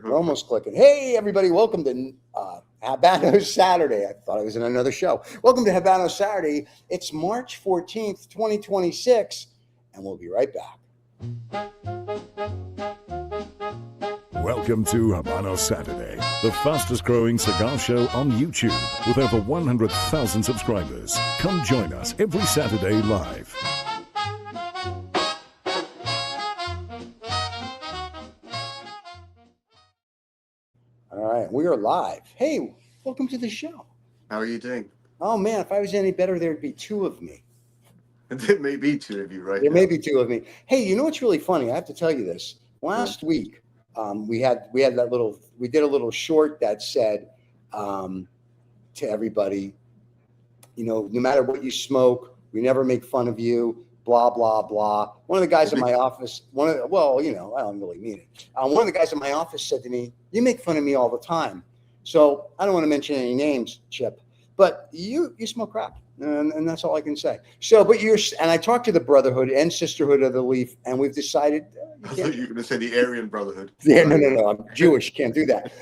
We're almost clicking. Hey, everybody, welcome to Habanos Saturday. I thought I was in another show. Welcome to Habanos Saturday. It's March 14th, 2026, and we'll be right back. Welcome to Habanos Saturday, the fastest growing cigar show on YouTube with over 100,000 subscribers. Come join us every Saturday live. All right, we are live. Hey, welcome to the show. How are you doing? Oh, man, if I was any better, there'd be two of me. There may be two of you right There now. may be two of me. Hey, you know what's really funny? I have to tell you this. Last week, we did a little short that said to everybody, no matter what you smoke, we never make fun of you, blah, blah, blah. One of the guys in my office, I don't really mean it. One of the guys in my office said to me, you make fun of me all the time. So I don't want to mention any names, Chip, but you smoke crack. And that's all I can say. So, and I talked to the Brotherhood and Sisterhood of the Leaf, and we've decided. I thought you were going to say the Aryan Brotherhood. Yeah, no. I'm Jewish. Can't do that.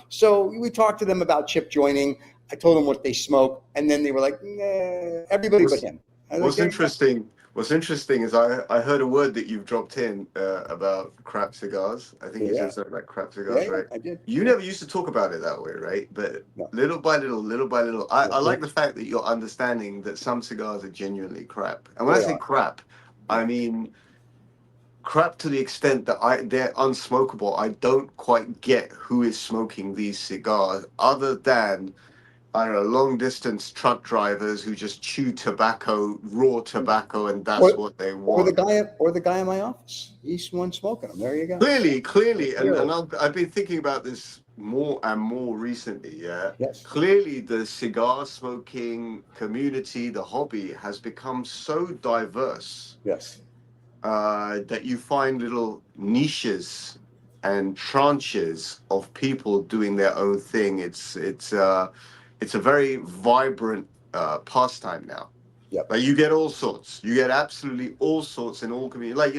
So we talked to them about Chip joining. I told them what they smoke, and then they were like, nah, everybody but him. What's interesting is I heard a word that you've dropped in about crap cigars. I think you said something about crap cigars, right? I did. You never used to talk about it that way, right? But little by little, I like the fact that you're understanding that some cigars are genuinely crap. And when I say crap, I mean crap to the extent that they're unsmokable. I don't quite get who is smoking these cigars other than, I don't know, long distance truck drivers who just chew tobacco, raw tobacco, and that's what they want. Or the guy in my office. He's one smoking them. There you go. Clearly, and I've been thinking about this more and more recently. Yeah. Yes. Clearly, the cigar smoking community, the hobby, has become so diverse. Yes. That you find little niches and tranches of people doing their own thing. It's a very vibrant pastime now. Yep. Like you get all sorts. You get absolutely all sorts in all communities. Like,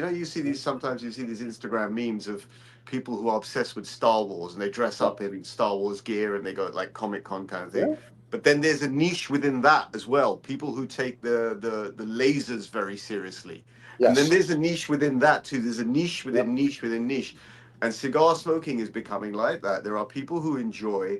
sometimes you see these Instagram memes of people who are obsessed with Star Wars and they dress up in Star Wars gear and they go like Comic-Con kind of thing. Yeah. But then there's a niche within that as well. People who take the lasers very seriously. Yes. And then there's a niche within that too. There's a niche within niche within niche. And cigar smoking is becoming like that. There are people who enjoy.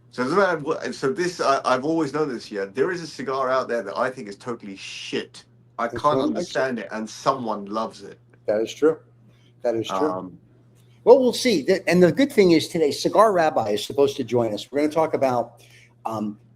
So it doesn't matter what, and so this, I've always known this. Yeah, there is a cigar out there that I think is totally shit. I can't understand it, and someone loves it. That is true. That is true. Well, we'll see. And the good thing is today, Cigar Rabbi is supposed to join us. We're going to talk about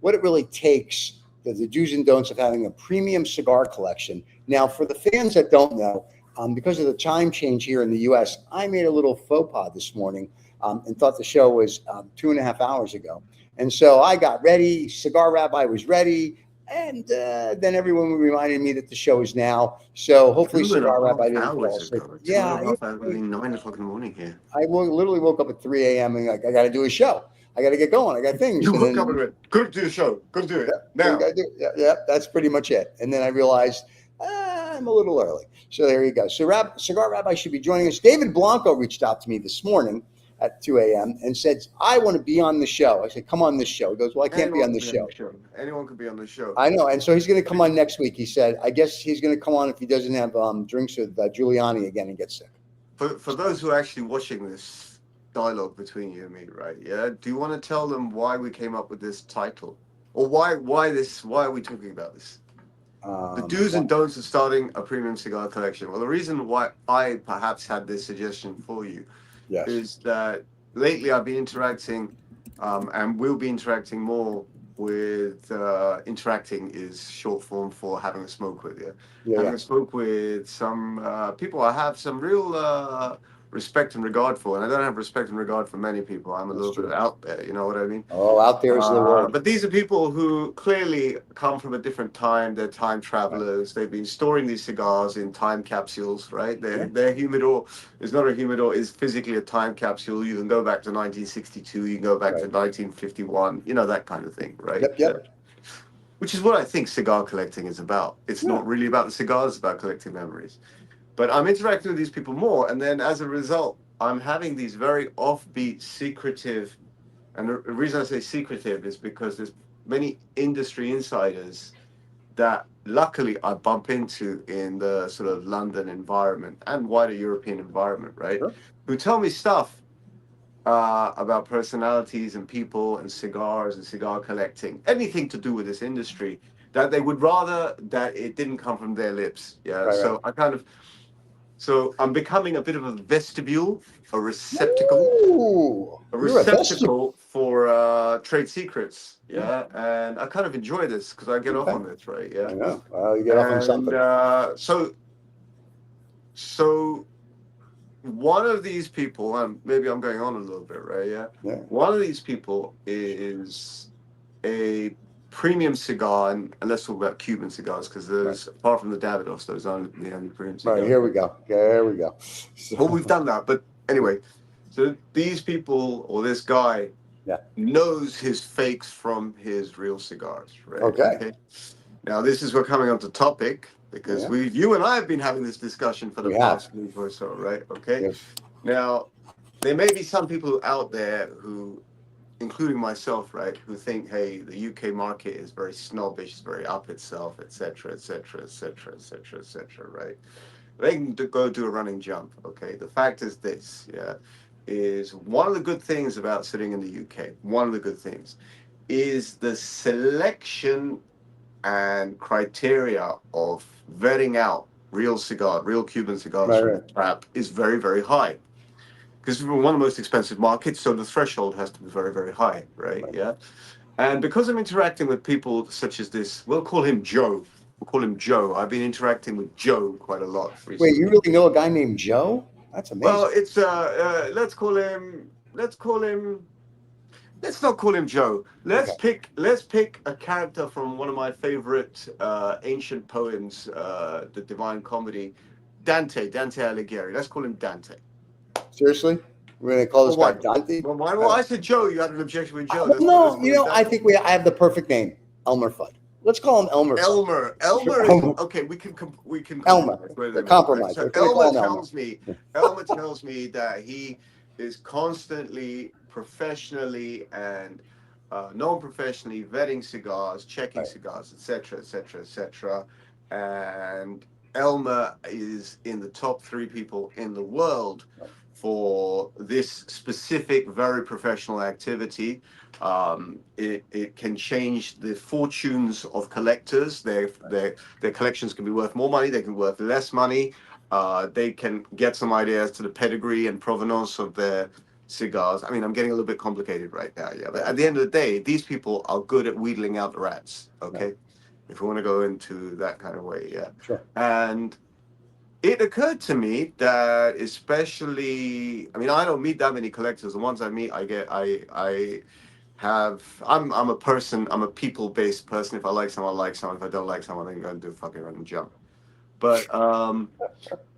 what it really takes, the do's and don'ts of having a premium cigar collection. Now, for the fans that don't know, because of the time change here in the U.S., I made a little faux pas this morning and thought the show was 2.5 hours ago. And so I got ready. Cigar Rabbi was ready. And then everyone reminded me that the show is now. So hopefully Cigar Rabbi didn't fall asleep. Yeah. 9 o'clock in the morning here. I literally woke up at 3 a.m. and I got to do a show. I got to get going. I got things. You woke up and went, go do a show. Go do it now. Yeah, that's pretty much it. And then I realized I'm a little early. So there you go. So Cigar Rabbi should be joining us. David Blanco reached out to me this morning at 2 a.m. and said, I want to be on the show. I said, come on this show. He goes, well, I can't be on the show. Anyone could be on the show. I know. And so he's going to come on next week. He said, I guess he's going to come on if he doesn't have drinks with Giuliani again and get sick. For those who are actually watching this dialogue between you and me, right? Yeah. Do you want to tell them why we came up with this title? Or why are we talking about this? The do's and don'ts of starting a premium cigar collection. Well, the reason why I perhaps had this suggestion for you is that lately I've been interacting and will be interacting more with interacting is short form for having a smoke with you. Having a smoke with some people I have some real respect and regard for, and I don't have respect and regard for many people. I'm a little bit out there, you know what I mean? Oh, out there is the word. But these are people who clearly come from a different time. They're time travelers. They've been storing these cigars in time capsules, right? Their humidor is not a humidor, is physically a time capsule. You can go back to 1962, you can go back to 1951, you know, that kind of thing, right? Yep. Which is what I think cigar collecting is about. It's not really about the cigars, it's about collecting memories. But I'm interacting with these people more, and then as a result, I'm having these very offbeat, secretive, and the reason I say secretive is because there's many industry insiders that luckily I bump into in the sort of London environment and wider European environment, right? Sure. Who tell me stuff about personalities and people and cigars and cigar collecting, anything to do with this industry, that they would rather that it didn't come from their lips. Yeah. Right, So so I'm becoming a bit of a vestibule, a receptacle, Ooh, you're a vestibule. for trade secrets. Yeah. And I kind of enjoy this because I get off on this, right? Yeah. I know. Well, you get off on something. So one of these people, and maybe I'm going on a little bit, right? Yeah. Yeah. One of these people is a premium cigar, and let's talk about Cuban cigars because there's, apart from the Davidoffs, those aren't the only premium cigars. Right, here we go. There we go. So, Well, we've done that, but anyway, so these people or this guy knows his fakes from his real cigars, right? Okay. Now, this is we're coming on to topic because you and I have been having this discussion for the past week or so, right? Okay. Yes. Now, there may be some people out there who, including myself, right, who think, hey, the UK market is very snobbish, it's very up itself, etc., etc., etc., etc., etc., right? They can go do a running jump, okay? The fact is this, is one of the good things about sitting in the UK, one of the good things, is the selection and criteria of vetting out real Cuban cigars from the trap is very, very high. Because we're one of the most expensive markets, so the threshold has to be very, very high, right? Yeah. And because I'm interacting with people such as this, we'll call him Joe. I've been interacting with Joe quite a lot recently. Wait, you really know a guy named Joe? That's amazing. Well, it's let's not call him Joe. Let's pick a character from one of my favorite ancient poems, the Divine Comedy, Dante Alighieri. Let's call him Dante. Seriously? We're going to call this guy Dante? Well, I said Joe. You had an objection with Joe. I think I have the perfect name. Elmer Fudd. Let's call him Elmer. Elmer is okay. We can Elmer. The compromise. So Elmer tells me that he is constantly, professionally and non-professionally vetting cigars, checking cigars, etc., etc., etc. And Elmer is in the top 3 people in the world for this specific, very professional activity. It can change the fortunes of collectors. Their collections can be worth more money. They can be worth less money. They can get some ideas to the pedigree and provenance of their cigars. I mean, I'm getting a little bit complicated right now, but at the end of the day, these people are good at wheedling out the rats, okay? If we want to go into that kind of way, Sure. And it occurred to me that especially, I mean, I don't meet that many collectors. The ones I meet, I'm a people-based person. If I like someone, I like someone. If I don't like someone, I can go and do a fucking random jump. But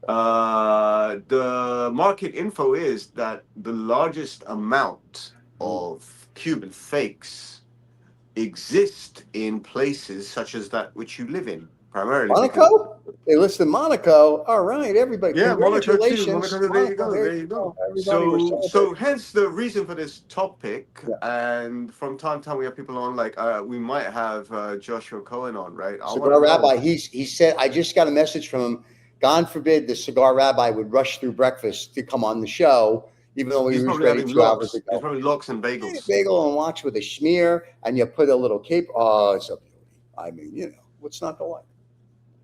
the market info is that the largest amount of Cuban fakes exist in places such as that which you live in, primarily. Monaco? They listed Monaco. All right, everybody. Yeah, congratulations. Monaco, there you go. So hence the reason for this topic. And from time to time we have people on, like we might have Joshua Cohen on, right? Cigar Rabbi. He said, I just got a message from him. God forbid the Cigar Rabbi would rush through breakfast to come on the show, even though he was ready 2 hours ago. He's probably lox and bagels. Bagel and watch with a schmear, and you put a little cape. Oh, it's a beauty. I mean, what's not to like?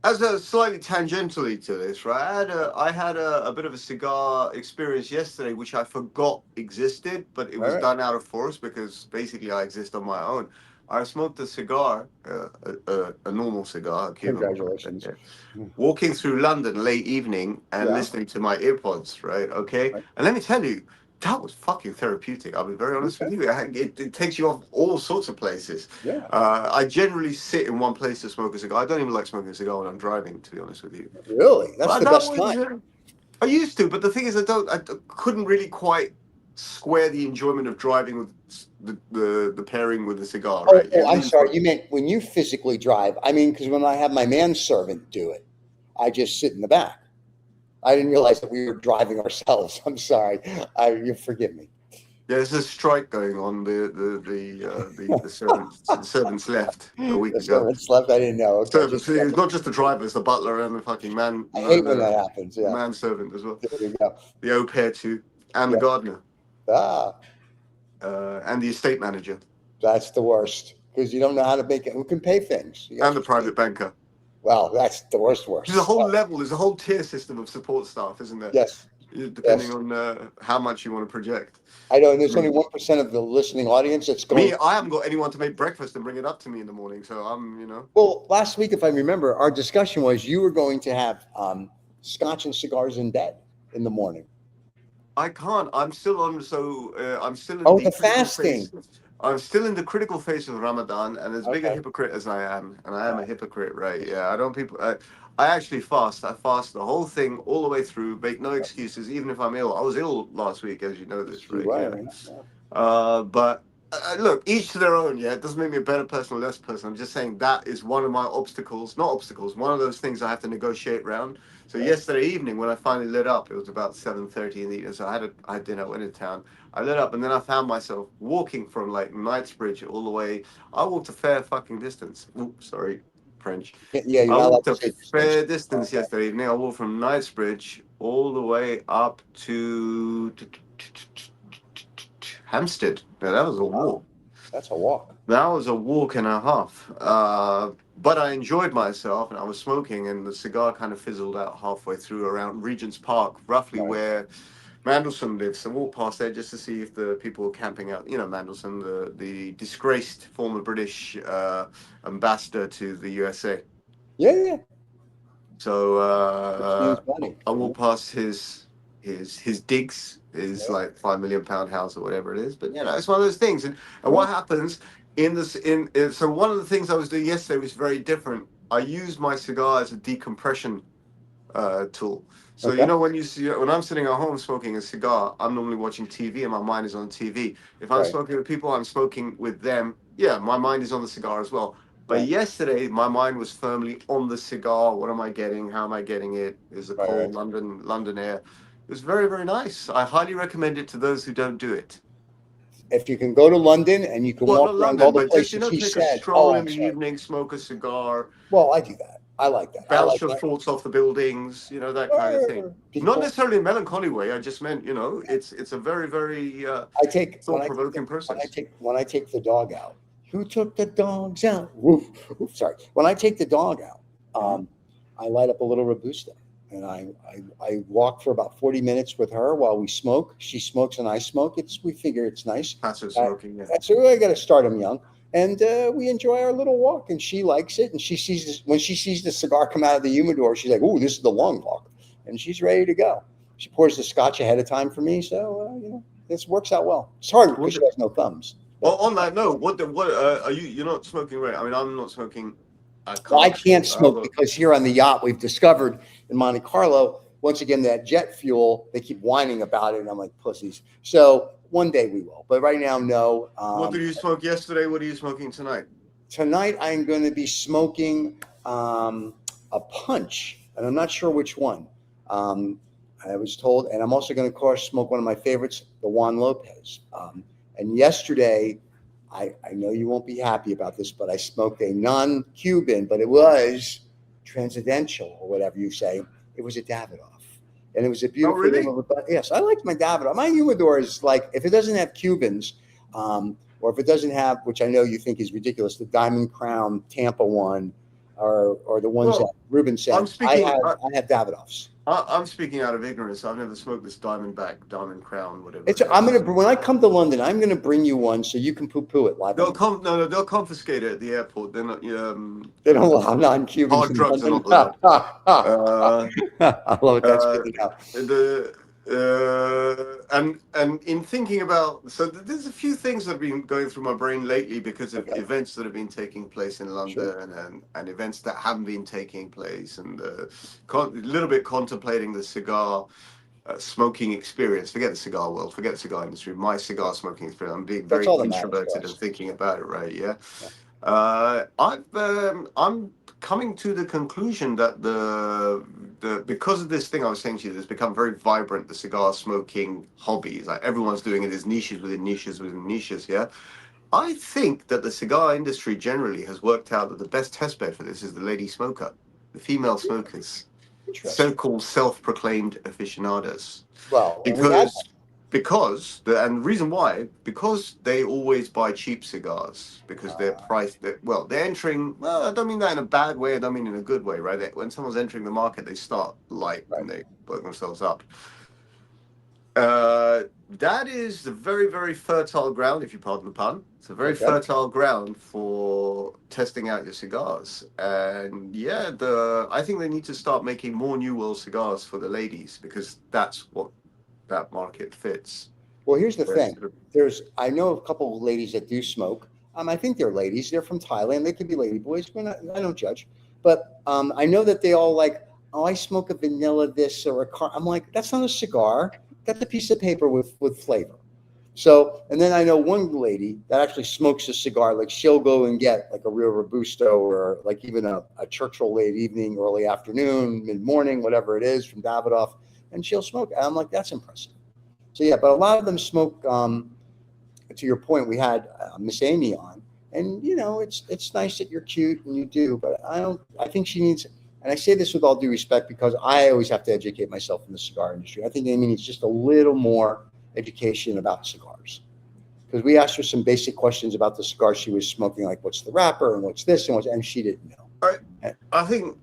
As a slightly tangentially to this, right? I had a bit of a cigar experience yesterday, which I forgot existed, but it was done out of force because basically I exist on my own. I smoked a cigar, a normal cigar. Congratulations. Walking through London late evening and listening to my earpods, right? Okay. And let me tell you, that was fucking therapeutic. I'll be very honest with you. It takes you off all sorts of places. Yeah. I generally sit in one place to smoke a cigar. I don't even like smoking a cigar when I'm driving, to be honest with you. Really? That's the best time. I used to, but the thing is, I couldn't really quite square the enjoyment of driving with the pairing with the cigar. Oh, right? I'm sorry. You meant when you physically drive. I mean, because when I have my manservant do it, I just sit in the back. I didn't realize that we were driving ourselves. I'm sorry. You forgive me. Yeah, there's a strike going on. The servants left a week The ago. servants left. I didn't know. Okay, Servants. It's not just the driver; it's the butler and the fucking man. I hate when that happens. Yeah, Manservant as well. there you go. The au pair too, and Yeah. the gardener, Ah, and the estate manager, that's the worst because you don't know how to make it. Who can pay things? and the private banker. Well, that's the worst. There's a whole level. There's a whole tier system of support staff, isn't there? Yes. Depending on how much you want to project. I know, and there's only 1% of the listening audience that's going. Me, I haven't got anyone to make breakfast and bring it up to me in the morning, so I'm. Well, last week, if I remember, our discussion was you were going to have scotch and cigars in bed in the morning. I can't. I'm still on. So I'm still in the fasting. I'm still in the critical phase of Ramadan, and as big a Okay. hypocrite as I am, and I am a hypocrite, right? Yeah, I don't people. I actually fast. I fast the whole thing all the way through. Make no excuses, even if I'm ill. I was ill last week, as you know this, right? But look, each to their own. Yeah, it doesn't make me a better person or less person. I'm just saying that is one of my obstacles. Not obstacles. One of those things I have to negotiate around. So yesterday evening, when I finally lit up, it was about 7:30 in the evening. So I had dinner, went into town. I lit up, and then I found myself walking from like Knightsbridge all the way. I walked a fair fucking distance. Oops, sorry, French. Yeah, you're I not walked a allowed to say fair distance yesterday evening. I walked from Knightsbridge all the way up to Hampstead. Now that was a walk. That's a walk. That was a walk and a half. But I enjoyed myself, and I was smoking, and the cigar kind of fizzled out halfway through around Regent's Park, roughly where Mandelson lives. So I walked past there just to see if the people were camping out. You know, Mandelson, the disgraced former British ambassador to the USA. Yeah. So Funny. I walked past his digs, his like £5 million house or whatever it is. But it's one of those things. And what happens in this? So one of the things I was doing yesterday was very different. I used my cigar as a decompression tool. So when I'm sitting at home smoking a cigar, I'm normally watching TV and my mind is on TV. If I'm smoking with people, I'm smoking with them. Yeah, my mind is on the cigar as well. But yesterday, my mind was firmly on the cigar. What am I getting? How am I getting it? Is it cold London air? It was very, very nice. I highly recommend it to those who don't do it. If you can go to London and you can walk around all the places he take said. A stroll in the evening, smoke a cigar. Well, I do that. I like that. Bounce your thoughts off the buildings, that kind of thing. Not necessarily a melancholy way. I just meant, it's a very, very thought-provoking process. When I take the dog out. Who took the dogs out? Woof, sorry. When I take the dog out, I light up a little Robusto, and I walk for about 40 minutes with her while we smoke. She smokes and I smoke. We figure it's nice. Passive smoking. Yeah. That's I got to start them young, and we enjoy our little walk. And she likes it. And she sees this, when she sees the cigar come out of the humidor, she's like, "Ooh, this is the long walk," and she's ready to go. She pours the scotch ahead of time for me, so this works out well. It's hard because she has no thumbs. Well, on that note, what are you? You're not smoking, right? I mean, I'm not smoking. I can't smoke because here on the yacht we've discovered in Monte Carlo, once again, that jet fuel, they keep whining about it, and I'm like, pussies. So one day we will, but right now, no. What did you smoke yesterday? What are you smoking tonight? Tonight I'm going to be smoking a punch, and I'm not sure which one. I was told, and I'm also going to, of course, smoke one of my favorites, the Juan Lopez. And yesterday, I know you won't be happy about this, but I smoked a non-Cuban, but it was transcendental or whatever you say. It was a Davidoff. And it was a beautiful. Oh, really? Yes, I like my Davidoff. My humidor is like, if it doesn't have Cubans, or if it doesn't have, which I know you think is ridiculous, the Diamond Crown Tampa one, or the ones that Ruben said, I have Davidoffs. I'm speaking out of ignorance. I've never smoked this Diamond Crown, whatever. When I come to London, I'm gonna bring you one so you can poo-poo it live. They'll confiscate it at the airport. They're not. They don't allow non-Cubans. Hard drugs are not allowed. I love it. That's good and in thinking about, so there's a few things that have been going through my brain lately because of events that have been taking place in London and events that haven't been taking place, and a little bit contemplating the cigar smoking experience. Forget the cigar world, forget the cigar industry. My cigar smoking experience. I'm being very introverted and thinking about it. Right? Yeah. coming to the conclusion that the because of this thing I was saying to you, that's become very vibrant, the cigar smoking hobby. Like everyone's doing it. There's niches within niches within niches. Yeah, I think that the cigar industry generally has worked out that the best test bed for this is the lady smoker, the female smokers, Interesting. so-called self-proclaimed aficionados, Well, and we had because and the reason why, because they always buy cheap cigars because they're priced well, they're entering, well, I don't mean that in a bad way, I don't mean in a good way, right? When someone's entering the market, they start light right. and they work themselves up. That is a very, very fertile ground, if you pardon the pun. It's a very fertile ground for testing out your cigars. And yeah, I think they need to start making more New World cigars for the ladies, because that's what that market fits. Well, here's the thing. I know a couple of ladies that do smoke. I think they're ladies. They're from Thailand. They could be lady boys. I don't judge. But I know that they all like, oh, I smoke a vanilla this or a car. I'm like, that's not a cigar. That's a piece of paper with flavor. So, and then I know one lady that actually smokes a cigar. Like she'll go and get like a real Robusto or like even a Churchill late evening, early afternoon, mid morning, whatever it is from Davidoff, and she'll smoke. And I'm like, that's impressive. So yeah, but a lot of them smoke. To your point, we had Miss Amy on, and you know, it's nice that you're cute and you do, but I don't. I think she needs. And I say this with all due respect because I always have to educate myself in the cigar industry. I think Amy needs just a little more education about cigars, because we asked her some basic questions about the cigar she was smoking, like what's the wrapper and what's this and she didn't know. I think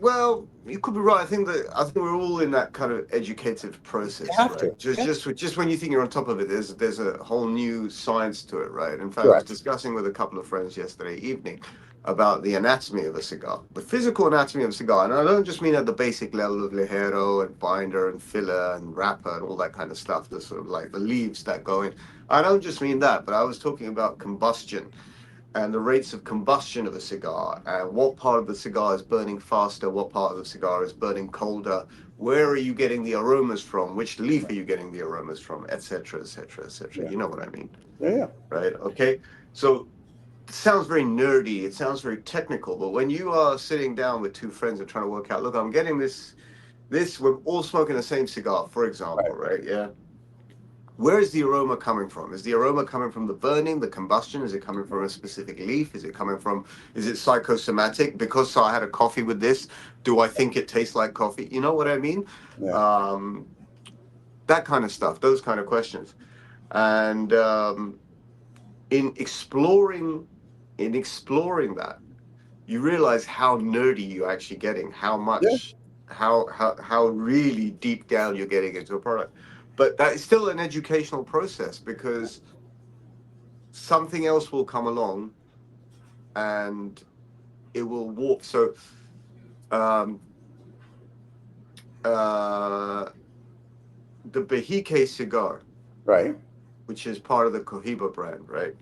well, you could be right. I think we're all in that kind of educative process, right? Just when you think you're on top of it, there's a whole new science to it, right? In fact, I was discussing with a couple of friends yesterday evening about the anatomy of a cigar, the physical anatomy of a cigar, and I don't just mean at the basic level of ligero and binder and filler and wrapper and all that kind of stuff, the sort of like the leaves that go in. I don't just mean that, but I was talking about combustion and the rates of combustion of a cigar, and what part of the cigar is burning faster, what part of the cigar is burning colder, where are you getting the aromas from, which leaf are you getting the aromas from, etc., etc., etc. You know what I mean? Yeah. Right? Okay. So it sounds very nerdy, it sounds very technical, but when you are sitting down with two friends and trying to work out, look, I'm getting this, we're all smoking the same cigar, for example, right? Yeah. Where is the aroma coming from? Is the aroma coming from the burning, the combustion? Is it coming from a specific leaf? Is it psychosomatic? Because I had a coffee with this, do I think it tastes like coffee? You know what I mean? Yeah. That kind of stuff, those kind of questions. And in exploring that, you realize how nerdy you're actually getting, how much, how really deep down you're getting into a product. But that is still an educational process, because something else will come along and it will warp. So the Behike cigar, Right. which is part of the Cohiba brand, right?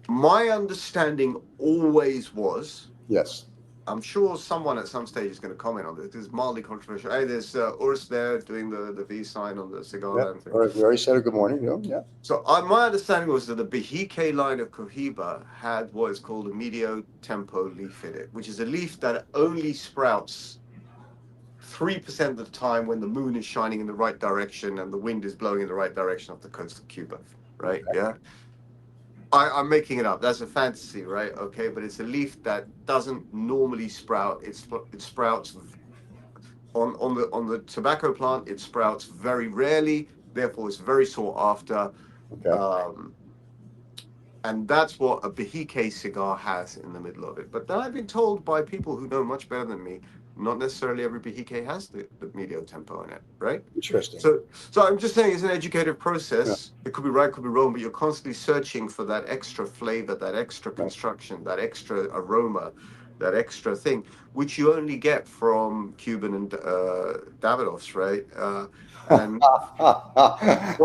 My understanding always was, Yes. I'm sure someone at some stage is going to comment on this. This is mildly controversial. Hey, there's Urs there doing the V sign on the cigar lamp thing. All right, we already said a good morning. Yeah. So my understanding was that the Behike line of Cohiba had what is called a medio tempo leaf in it, which is a leaf that only sprouts 3% of the time when the moon is shining in the right direction and the wind is blowing in the right direction off the coast of Cuba, right? Okay. Yeah. I'm making it up. That's a fantasy, right? Okay, but it's a leaf that doesn't normally sprout. It sprouts on the tobacco plant. It sprouts very rarely. Therefore, it's very sought after. Okay. And that's what a Behike cigar has in the middle of it. But then I've been told by people who know much better than me, not necessarily every Behike has the medio tempo in it, right? Interesting. So I'm just saying it's an educative process. Yeah. It could be right, could be wrong, but you're constantly searching for that extra flavor, that extra construction, that extra aroma, that extra thing, which you only get from Cuban and Davidoffs, right? And well,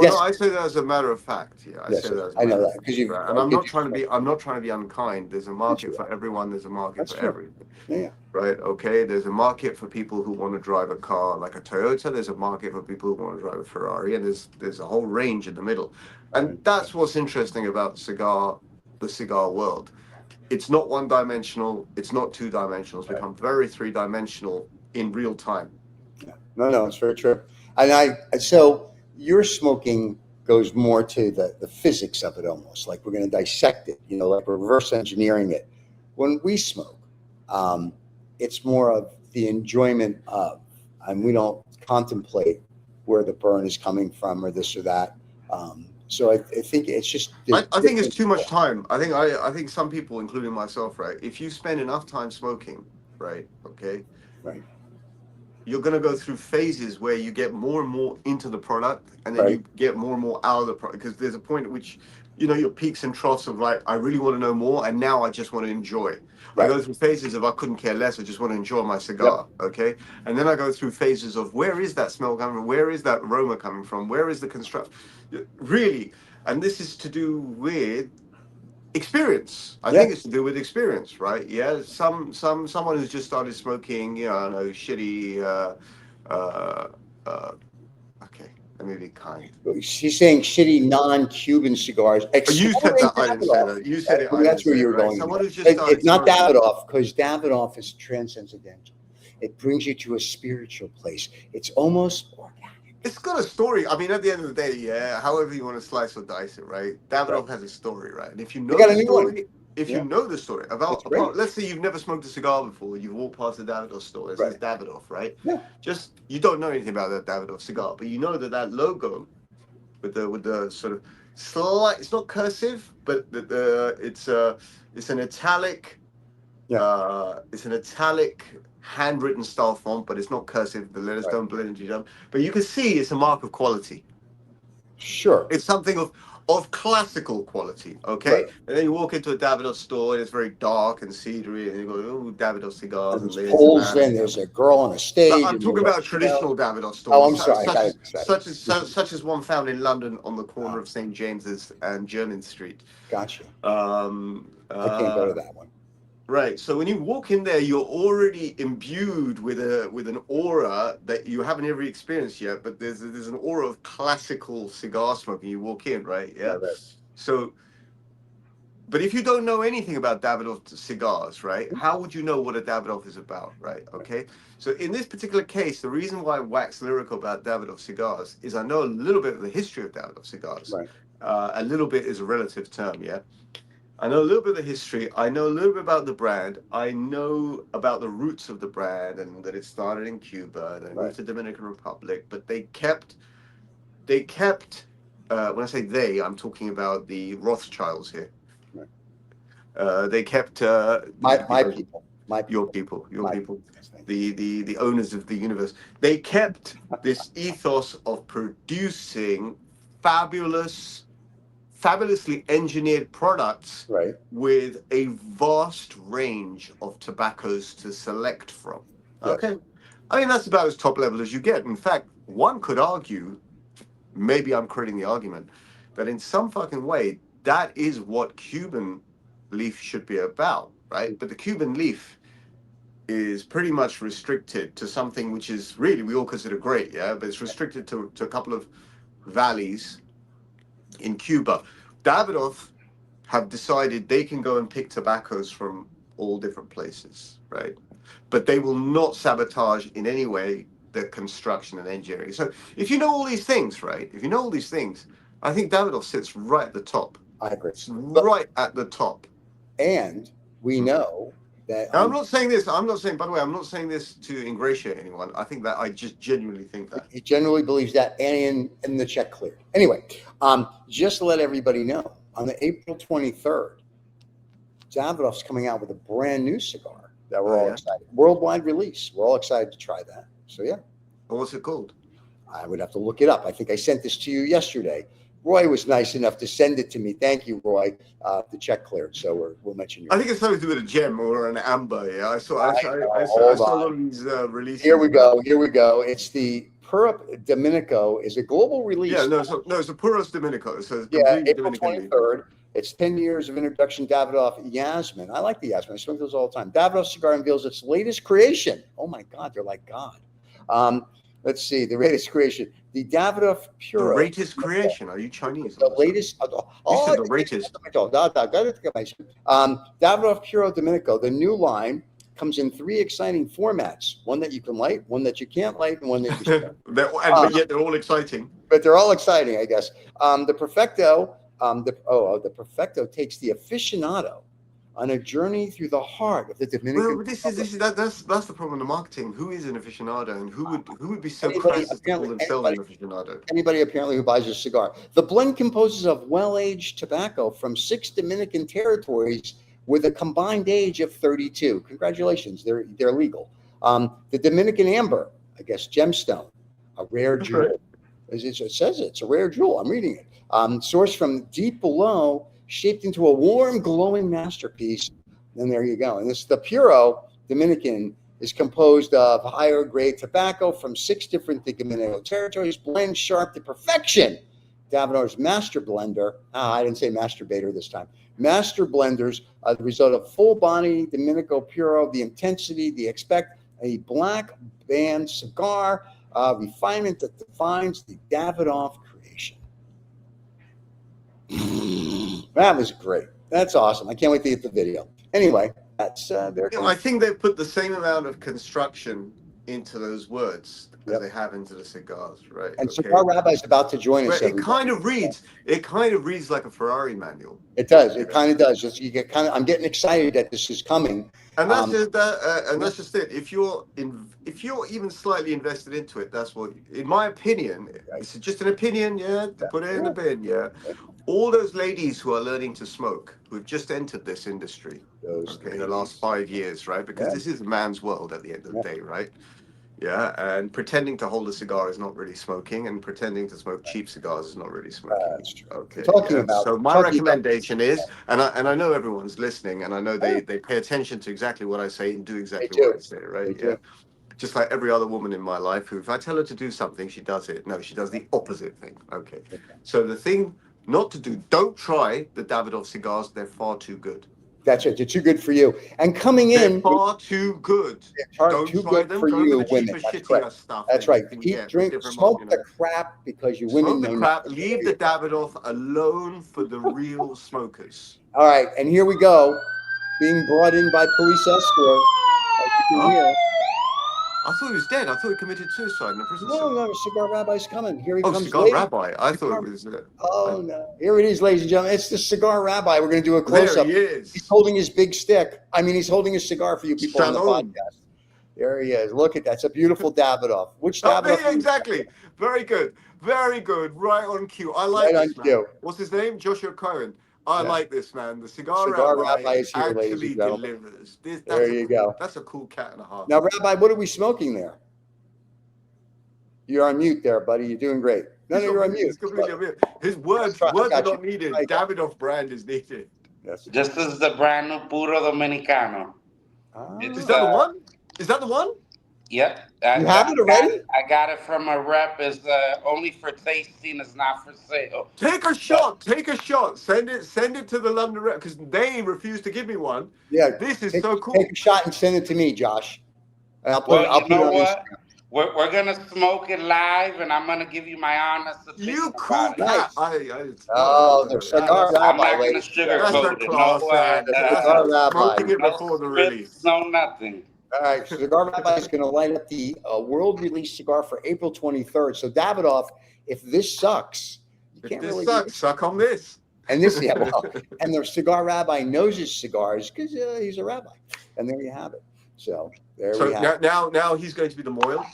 yes. no, I say that as a matter of fact. Yeah, I say that as a matter of fact. Because and I'm not trying to be unkind. There's a market for everyone. There's a market for everything. Yeah. Right. Okay. There's a market for people who want to drive a car like a Toyota. There's a market for people who want to drive a Ferrari, and there's a whole range in the middle. And that's what's interesting about the cigar world. It's not one-dimensional. It's not two-dimensional. It's become very three-dimensional in real time. No, it's very true. And so your smoking goes more to the physics of it, almost like we're going to dissect it, like reverse engineering it. When we smoke, it's more of the enjoyment of, and we don't contemplate where the burn is coming from or this or that. So I think it's just. I think it's too much time. I think some people, including myself, right? If you spend enough time smoking, right? Okay. Right. You're going to go through phases where you get more and more into the product, and then you get more and more out of the product, because there's a point at which, your peaks and troughs of like, I really want to know more, and now I just want to enjoy. I go through phases of I couldn't care less, I just want to enjoy my cigar, okay? And then I go through phases of where is that smell coming from? Where is that aroma coming from? Where is the construction? Really, and this is to do with experience. I think it's to do with experience, right? Yeah, someone who's just started smoking, shitty. Okay, let me be kind. She's saying shitty non-Cuban cigars. You said that. I didn't say that. You said it. That's where you're going. Someone who's just started. It's not Davidoff, because Davidoff is transcendental. It brings you to a spiritual place. It's almost organic. It's got a story. I mean, at the end of the day, however you want to slice or dice it, right? Davidoff has a story, right? And if you know the story, you know the story about, let's say you've never smoked a cigar before, you walk past the Davidoff store, it says Davidoff, right? Yeah. Just, you don't know anything about that Davidoff cigar, but you know that logo with the sort of slight, it's not cursive, but it's an italic, it's an italic handwritten style font, but it's not cursive. The letters don't blend into each other. But you can see it's a mark of quality. Sure. It's something of classical quality, okay? And then you walk into a Davidoff store, and it's very dark and cedary, and you go, oh, Davidoff cigars. And there's poles, and there's a girl on a stage. I'm talking about traditional Davidoff stores. Oh, I'm sorry. Such as one found in London on the corner of St. James's and Jermyn Street. Gotcha. I can't go to that one. Right. So when you walk in there, you're already imbued with an aura that you haven't ever experienced yet. But there's an aura of classical cigar smoking. You walk in, right? Yeah. So, but if you don't know anything about Davidoff cigars, right? How would you know what a Davidoff is about, right? Okay. So in this particular case, the reason why I wax lyrical about Davidoff cigars is I know a little bit of the history of Davidoff cigars. Right. A little bit is a relative term, yeah. I know a little bit of the history. I know a little bit about the brand. I know about the roots of the brand, and that it started in Cuba and then moved to Dominican Republic. But they kept. When I say they, I'm talking about the Rothschilds here. Right. They kept my people, your people, the owners of the universe. They kept this ethos of producing fabulously engineered products with a vast range of tobaccos to select from. Okay. I mean, that's about as top level as you get. In fact, one could argue, maybe I'm creating the argument, that in some fucking way, that is what Cuban leaf should be about, right? But the Cuban leaf is pretty much restricted to something which is really, we all consider great, yeah? But it's restricted to a couple of valleys in Cuba. Davidoff have decided they can go and pick tobaccos from all different places, right? But they will not sabotage in any way the construction and engineering. So if you know all these things, right? If you know all these things, I think Davidoff sits right at the top. I agree. It's right at the top. And we know that... Now, I'm not saying this, by the way, I'm not saying this to ingratiate anyone. I think that I just genuinely think that. He genuinely believes that, and the check cleared. Anyway, just to let everybody know, on the April 23rd, Davidoff's coming out with a brand new cigar that we're all excited. Worldwide release. We're all excited to try that. So, yeah. Well, what's it called? I would have to look it up. I think I sent this to you yesterday. Roy was nice enough to send it to me. Thank you, Roy. The check cleared, so we'll mention you. I think it's something to do with a gem or an amber. Yeah, I saw a lot of these releases. Here we go. It's the Puro Dominico. Is a global release. Yeah, it's a Puro Dominico. So April 23rd. It's 10 years of introduction. Davidoff Yamasá. I like the Yamasá. I smoke those all the time. Davidoff Cigar unveils its latest creation. Oh my God, they're like God. Let's see. The latest creation. The Davidoff Puro. The latest creation. Are you Chinese? The latest. You said the latest. Davidoff Puro Dominico. The new line comes in 3 exciting formats: one that you can light, one that you can't light, and one that you can. But yet they're all exciting. But they're all exciting, I guess. The Perfecto. The Perfecto takes the aficionado on a journey through the heart of the Dominican. Well, that's the problem in the marketing. Who is an aficionado, and who would be so crass as to call themselves an aficionado? Anybody apparently who buys a cigar. The blend composes of well-aged tobacco from 6 Dominican territories with a combined age of 32. Congratulations, they're legal. The Dominican amber, I guess gemstone, a rare jewel. It says it's a rare jewel. I'm reading it. Sourced from deep below, shaped into a warm, glowing masterpiece. And there you go. And this the Puro Dominican is composed of higher grade tobacco from 6 different Dominican territories, blend sharp to perfection. Davidoff's master blender. I didn't say masturbator this time. Master blenders are the result of full body Dominico Puro, the intensity, the expect a black band cigar refinement that defines the Davidoff creation. That was great. That's awesome. I can't wait to get the video. Anyway, that's there. I think they've put the same amount of construction into those words as they have into the cigars, right? And Cigar Rabbi is about to join us. It kind of reads like a Ferrari manual. It does. It kind of does. Just you get I'm getting excited that this is coming. And that's just that. And that's just it. If you're even slightly invested into it, that's what, in my opinion, it's just an opinion. Yeah, put it in the bin. Yeah. All those ladies who are learning to smoke, who've just entered this industry, in the last 5 years, right? Because this is a man's world at the end of the day, right? Yeah, and pretending to hold a cigar is not really smoking, and pretending to smoke cheap cigars is not really smoking. That's true. Okay. So my recommendation is, and I know everyone's listening, and I know they pay attention to exactly what I say and do exactly what I say, right? Yeah. Just like every other woman in my life, who if I tell her to do something, she does it. No, she does the opposite thing. Okay. So the thing not to do, don't try the Davidoff cigars. They're far too good. That's it. They're too good for you. And coming in, they're far too good. Don't too try good them. For you, women. That's right. Stuff that's right. Eat, drink, smoke the crap because you women know. Smoke the crap. Leave the Davidoff alone for the real smokers. All right, and here we go. Being brought in by police escort. Like you can hear. I thought he was dead. I thought he committed suicide in a prison cell. No, Cigar Rabbi's coming. Here he comes. Cigar Rabbi. I thought it was. No. Here it is, ladies and gentlemen. It's the Cigar Rabbi. We're going to do a close-up. There he is. He's holding his big stick. I mean, he's holding his cigar for you people on the podcast. There he is. Look at that. It's a beautiful Davidoff. Which Davidoff? Yeah, exactly. Very good. Very good. Right on cue. I like this, man. What's his name? Joshua Cohen. I like this, man. The Cigar Rabbi is here, actually delivers. There you go. That's a cool cat and a half. Now, Rabbi, what are we smoking there? You're on mute there, buddy. You're doing great. No, you're on mute. He's completely on mute. His words are not needed. Davidoff brand is needed. Yes. This is the brand new Puro Dominicano. Is that the one? Is that the one? Yep. You have it already? I got it from a rep. It's only for tasting. It's not for sale. Take a shot. Take a shot. Send it to the London rep because they refuse to give me one. Yeah. This is so cool. Take a shot and send it to me, Josh. And I'll put it on Instagram. We're gonna smoke it live, and I'm gonna give you my honest opinion. You cool cat. The Cigar Rabbi. I'm not gonna sugarcoat it. Cigar Rabbi. Smoking it before the release. No, nothing. All right, Cigar Rabbi is going to light up the world release cigar for April 23rd. So Davidoff, if this sucks, you can't really suck on this. And this, and the Cigar Rabbi knows his cigars because he's a rabbi. And there you have it. So there we have it. Now he's going to be the moil.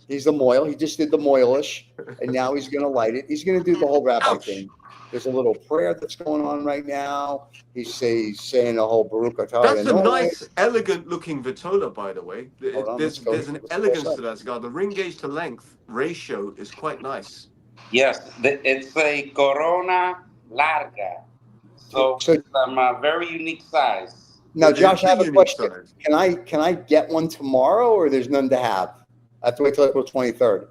He's the moil. He just did the moilish, and now he's going to light it. He's going to do the whole rabbi thing. There's a little prayer that's going on right now. He's saying the whole Baruch Atah. That's a nice, elegant-looking Vitola, by the way. There's an elegance to that cigar. The ring gauge to length ratio is quite nice. Yes, it's a Corona Larga, so it's a very unique size. Now, Josh, I have a question. Can I get one tomorrow, or there's none to have? I have to wait till April 23rd.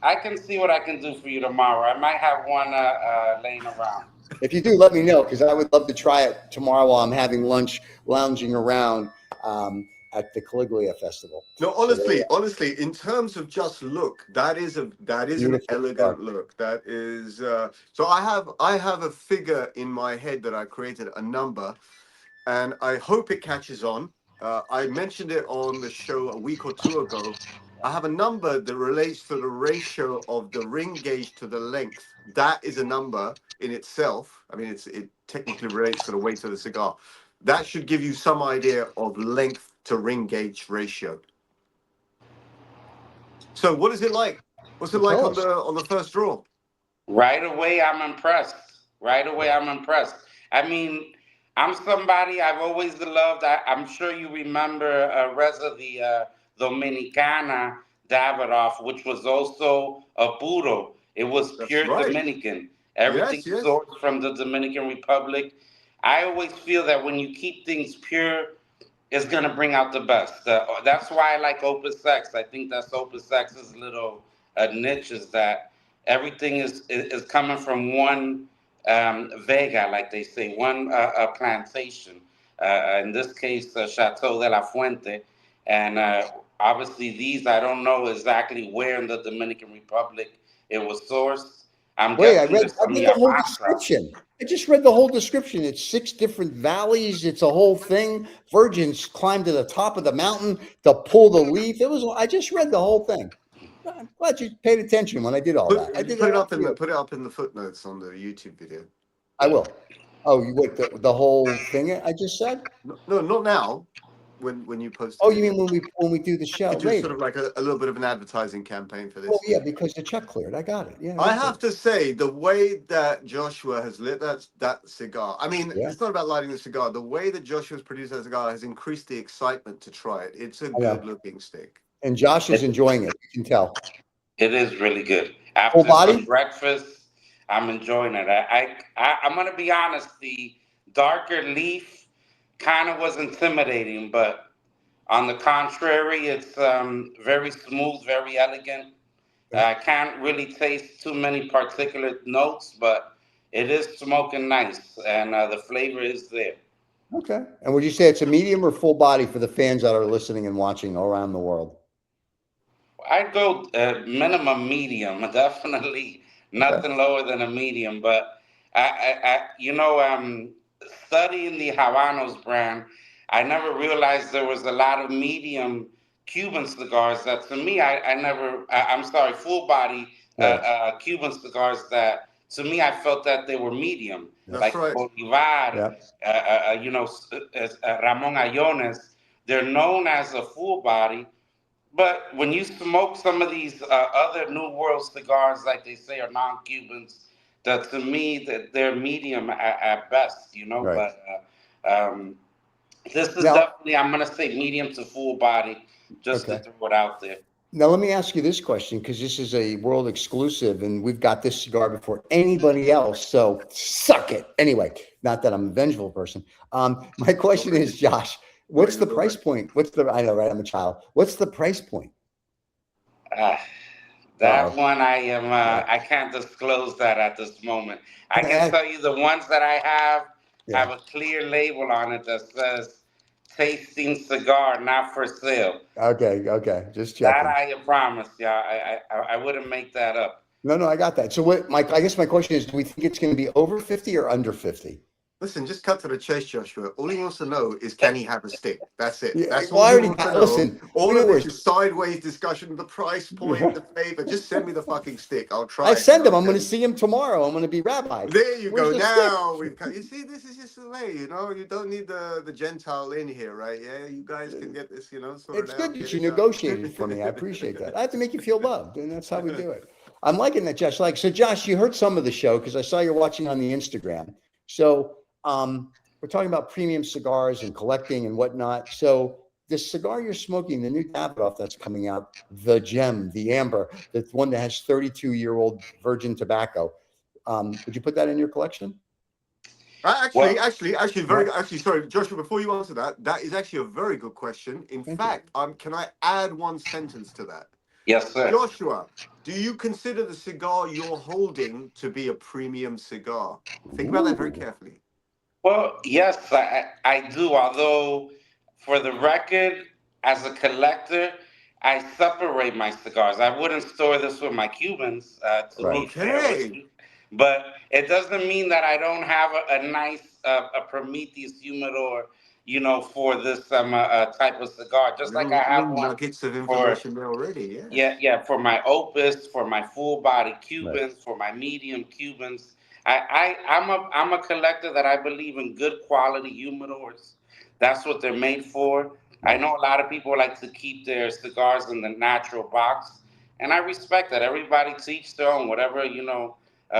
I can see what I can do for you tomorrow. I might have one laying around. If you do, let me know, because I would love to try it tomorrow while I'm having lunch, lounging around. at the Caligula Festival. No, honestly, in terms of just look, that is an elegant look. That is so I have a figure in my head that I created, a number, and I hope it catches on. I mentioned it on the show a week or two ago. I have a number that relates to the ratio of the ring gauge to the length. That is a number in itself. I mean, it technically relates to the weight of the cigar. That should give you some idea of length to ring gauge ratio. So what is it like? What's it like on the first draw? Right away, I'm impressed. I mean, I'm somebody I've always loved. I'm sure you remember Reza the Dominicana Davidoff, which was also a puro. It was pure Dominican. Everything sourced from the Dominican Republic. I always feel that when you keep things pure, it's going to bring out the best. That's why I like Opus X. I think that's Opus X's little niche, is that everything is coming from one vega, like they say, one plantation. In this case, Chateau de la Fuente. And obviously these, I don't know exactly where in the Dominican Republic it was sourced. I read the whole description. I just read the whole description. It's 6 different valleys. It's a whole thing. Virgins climbed to the top of the mountain to pull the leaf. I just read the whole thing. I'm glad you paid attention when I did all that. Put it up in the footnotes on the YouTube video. I will. Oh, you what the whole thing I just said? No, not now. When you post. Oh, you mean when we do the show? You do sort of like a little bit of an advertising campaign for this. Oh yeah, because the check cleared. I got it. Yeah. I have to say, the way that Joshua has lit that cigar. I mean, it's not about lighting the cigar. The way that Joshua's produced that cigar has increased the excitement to try it. It's a good-looking stick. And Josh is enjoying it. You can tell. It is really good. After some breakfast, I'm enjoying it. I'm gonna be honest. The darker leaf kind of was intimidating, but on the contrary, it's very smooth, very elegant. I can't really taste too many particulate notes, but it is smoking nice, and the flavor is there. Okay. And would you say it's a medium or full body for the fans that are listening and watching all around the world? I'd go minimum medium, definitely nothing lower than a medium. But studying the Habanos brand, I never realized there was a lot of medium Cuban cigars that, to me, full body Cuban cigars that, to me, I felt that they were medium. That's right. Bolivar, Ramon Ayones, they're known as a full body. But when you smoke some of these other New World cigars, like they say, are non-Cubans, that to me, that they're medium at best, Right. But this is definitely, I'm going to say medium to full body, just to throw it out there. Now, let me ask you this question, because this is a world exclusive, and we've got this cigar before anybody else, so suck it. Anyway, not that I'm a vengeful person. My question is, Josh, what's the price point? I know, right? I'm a child. What's the price point? That one I can't disclose that at this moment. I can tell you the ones that I have a clear label on it that says tasting cigar, not for sale. Okay. Just checking. That I promise you. I wouldn't make that up. No, I got that. So I guess my question is, do we think it's going to be over 50 or under 50? Listen, just cut to the chase, Joshua. All he wants to know is, can he have a stick? That's it. Yeah, that's all he wants to know. Listen, all of this is sideways discussion, the price point, the flavor. Just send me the fucking stick. I'll try. I send him. I'm going to see him tomorrow. I'm going to be Rabbi. There you go. Now you see, this is just the way. You don't need the Gentile in here, right? Yeah, you guys can get this. Sorted it's good that you negotiated for me. I appreciate that. I have to make you feel loved, and that's how we do it. I'm liking that, Josh. So, Josh, you heard some of the show because I saw you're watching on the Instagram. So, we're talking about premium cigars and collecting and whatnot. So the cigar you're smoking, the new Davidoff that's coming out, the gem, the amber, the one that has 32-year-old virgin tobacco. Would you put that in your collection? Sorry, Joshua, before you answer that is actually a very good question. In fact, can I add one sentence to that? Yes, sir. Joshua, do you consider the cigar you're holding to be a premium cigar? Think about that very carefully. Well, yes, I do. Although, for the record, as a collector, I separate my cigars. I wouldn't store this with my Cubans, to be fair with you. But it doesn't mean that I don't have a nice a Prometheus humidor, for this type of cigar. Just like I have one nuggets of for information there already. for my Opus, for my full body Cubans, Right. for my medium Cubans. I'm a collector that I believe in good quality humidors. That's what they're made for. I know a lot of people like to keep their cigars in the natural box, and I respect that. Everybody to each their own, whatever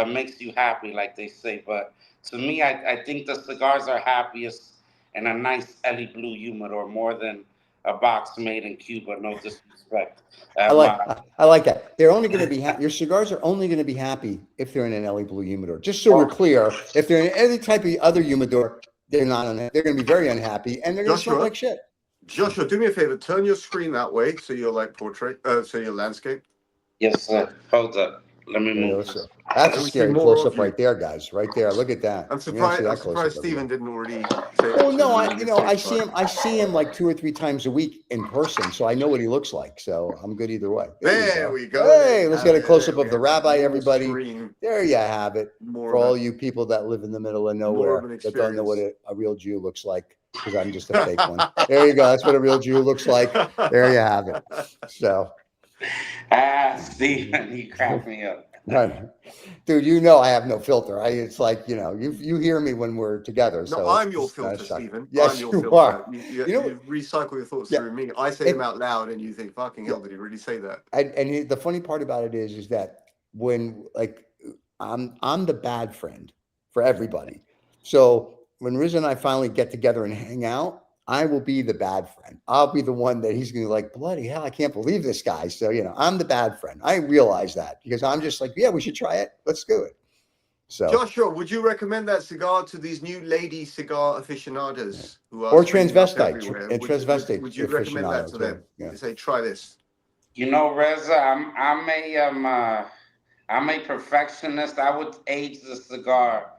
makes you happy, like they say. But to me, I think the cigars are happiest in a nice Ellie Blue humidor more than a box made in Cuba. No disrespect. I like that. They're only going to be your cigars are only going to be happy if they're in an LA Blue humidor. Just so we're clear, if they're in any type of other humidor, they're not. They're going to be very unhappy, and they're going to smell like shit. Joshua, do me a favor. Turn your screen that way, so you're like portrait. So your landscape. Yes, sir. Hold up. Let me move. That's a scary close up right there, guys. Right there. Look at that. I'm surprised Stephen didn't already say. Oh no, I see him like 2 or 3 times a week in person, so I know what he looks like. So I'm good either way. There we go. Hey, let's get a close up of the Rabbi, everybody. There you have it. For all you people that live in the middle of nowhere that don't know what a real Jew looks like, because I'm just a fake one. There you go. That's what a real Jew looks like. There you have it. So, Stephen, you crack me up. Dude, I have no filter. It's like, you hear me when we're together. So I'm your filter, Stephen. Yes, I'm you are. You recycle your thoughts through me. I say them out loud, and you think, "Fucking hell, did he really say that?" And the funny part about it is that when I'm the bad friend for everybody. So when Riz and I finally get together and hang out, I will be the bad friend. I'll be the one that he's going to be like, bloody hell, I can't believe this guy. So, I'm the bad friend. I realize that because I'm just like, yeah, we should try it. Let's do it. So, Joshua, would you recommend that cigar to these new lady cigar aficionados who are transvestites? Would you recommend that to them? Yeah. Say, try this. Reza, I'm a perfectionist. I would age the cigar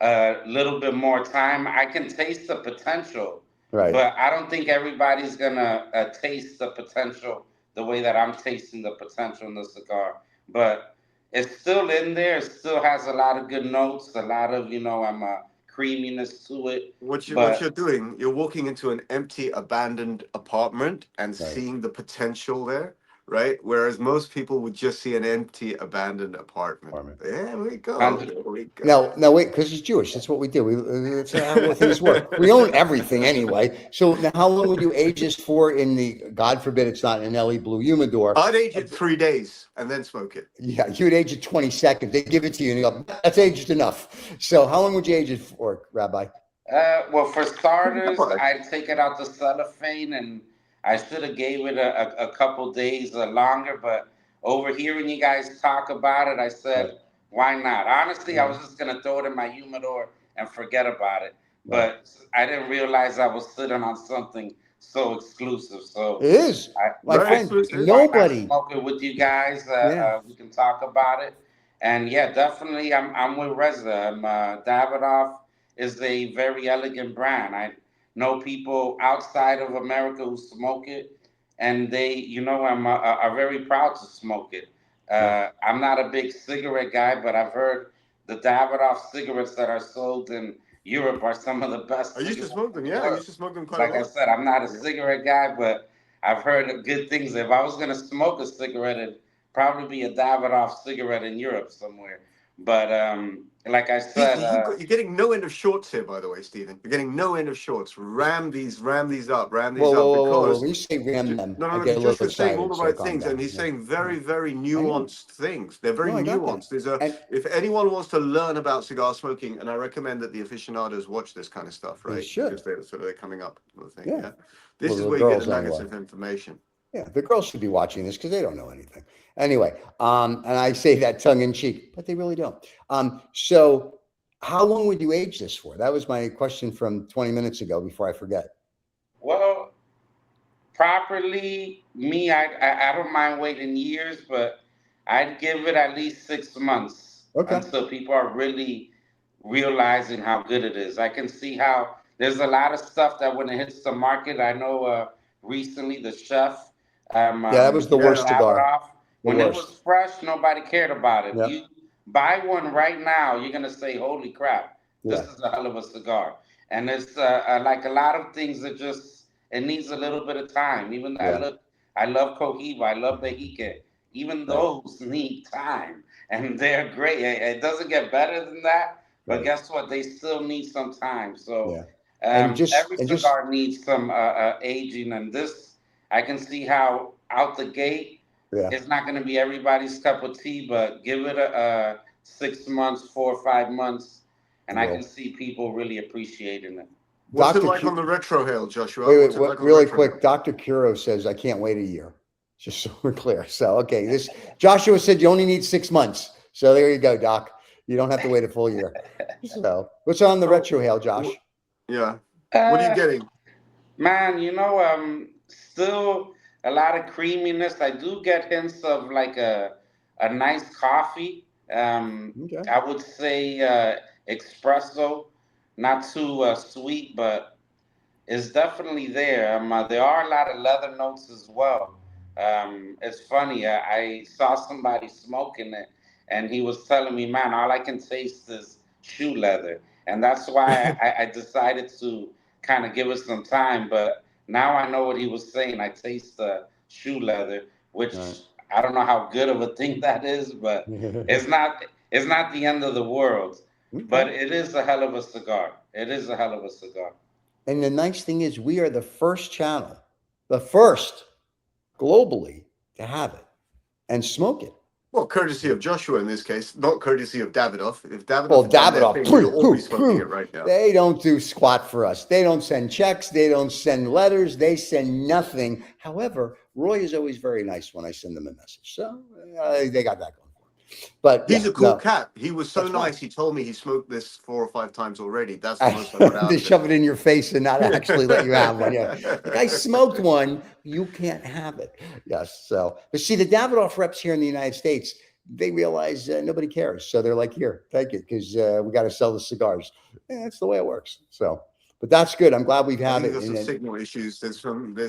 a little bit more time. I can taste the potential. Right. But I don't think everybody's gonna taste the potential the way that I'm tasting the potential in the cigar. But it's still in there. It still has a lot of good notes, a lot of creaminess to it. What you're doing, you're walking into an empty, abandoned apartment and seeing the potential there. Right, whereas most people would just see an empty, abandoned apartment. There we go. Now wait, because he's Jewish. That's what we do. That's how things work. We own everything anyway. So now, how long would you age this for? In the God forbid it's not an LE Blue humidor. I'd age it 3 days and then smoke it. Yeah, you'd age it 20 seconds. They give it to you and you go, that's aged enough. So how long would you age it for, Rabbi? Well, for starters, I'd take it out the cellophane and I should have gave it a couple days longer, but overhearing you guys talk about it, I said, why not? Honestly, I was just going to throw it in my humidor and forget about it. But I didn't realize I was sitting on something so exclusive. So it is. My friend, nobody. Smoke it with you guys. We can talk about it. And definitely, I'm with Reza. Davidoff is a very elegant brand. I know people outside of America who smoke it, and they, are very proud to smoke it. I'm not a big cigarette guy, but I've heard the Davidoff cigarettes that are sold in Europe are some of the best. I used to smoke them. I used to smoke them quite a lot. Like I said, I'm not a cigarette guy, but I've heard good things. If I was going to smoke a cigarette, it'd probably be a Davidoff cigarette in Europe somewhere. But like I said, you're getting no end of shorts here, by the way, Stephen. You're getting no end of shorts. Ram these up. Because when you say ram them, he's just saying all the right things, and he's saying very, very nuanced things. They're very nuanced. If anyone wants to learn about cigar smoking, and I recommend that the aficionados watch this kind of stuff, right? Because they're coming up. This is where you get the nuggets of information. Yeah, the girls should be watching this because they don't know anything. Anyway, and I say that tongue in cheek, but they really don't. So how long would you age this for? That was my question from 20 minutes ago before I forget. Well, properly, I don't mind waiting years, but I'd give it at least 6 months until people are really realizing how good it is. I can see how there's a lot of stuff that when it hits the market, I know recently, the chef. That was the worst cigar. Davidoff. The When it was worst. fresh, nobody cared about it. Yep. You buy one right now, you're gonna say, "Holy crap, this Yeah. is a hell of a cigar." And it's like a lot of things that just it needs a little bit of time. Even Yeah. I love Cohiba, I love Bejique. Even Right. those need time, and they're great. It doesn't get better than that, but Right. guess what? They still need some time. So Yeah. And every just cigar needs some aging, and this I can see how out the gate yeah. it's not going to be everybody's cup of tea, but give it a 6 months, 4 or 5 months, and I can Well, see people really appreciating it. What's it Dr. like on Q, the retrohale, Joshua? wait, What's it what, like on the really retrohale? quick. Dr. Curo says I can't wait a year. Just so we're clear. So okay, this Joshua said you only need 6 months. So there you go, Doc. You don't have to wait a full year. So what's on the So, retrohale, Josh? yeah. What are you Uh, getting? Man, still a lot of creaminess. I do get hints of like a nice coffee. Okay. I would say espresso, not too sweet, but it's definitely there. There are a lot of leather notes as well. It's funny. I saw somebody smoking it, and he was telling me, "Man, all I can taste is shoe leather," and that's why I decided to kind of give it some time. But now I know what he was saying. I taste the shoe leather, which All I don't know how good of a thing that is, but right. it's not. It's not the end of the world. Okay. But it is a hell of a cigar. It is a hell of a cigar. And the nice thing is, we are the first channel, the first globally to have it and smoke it. Well, courtesy of Joshua in this case, not courtesy of Davidoff. If Davidoff Well, had done their Davidoff, thing, we'd all be smoking it right now. they don't do squat for us. They don't send checks. They don't send letters. They send nothing. However, Roy is always very nice when I send them a message. So they got that going for them. But He's yeah, a cool no, cat. He was so that's fine. nice. He told me he smoked this 4 or 5 times already. That's the most I got out They of shove it it. in your face and not actually let you have one. Yeah. Like I smoked one, you can't have it. Yes. So, but see, the Davidoff reps here in the United States, they realize nobody cares. So they're like, here, take it because we got to sell the cigars. And that's the way it works. So, but that's good. I'm glad we've I had think it. there's And some then, signal issues. There's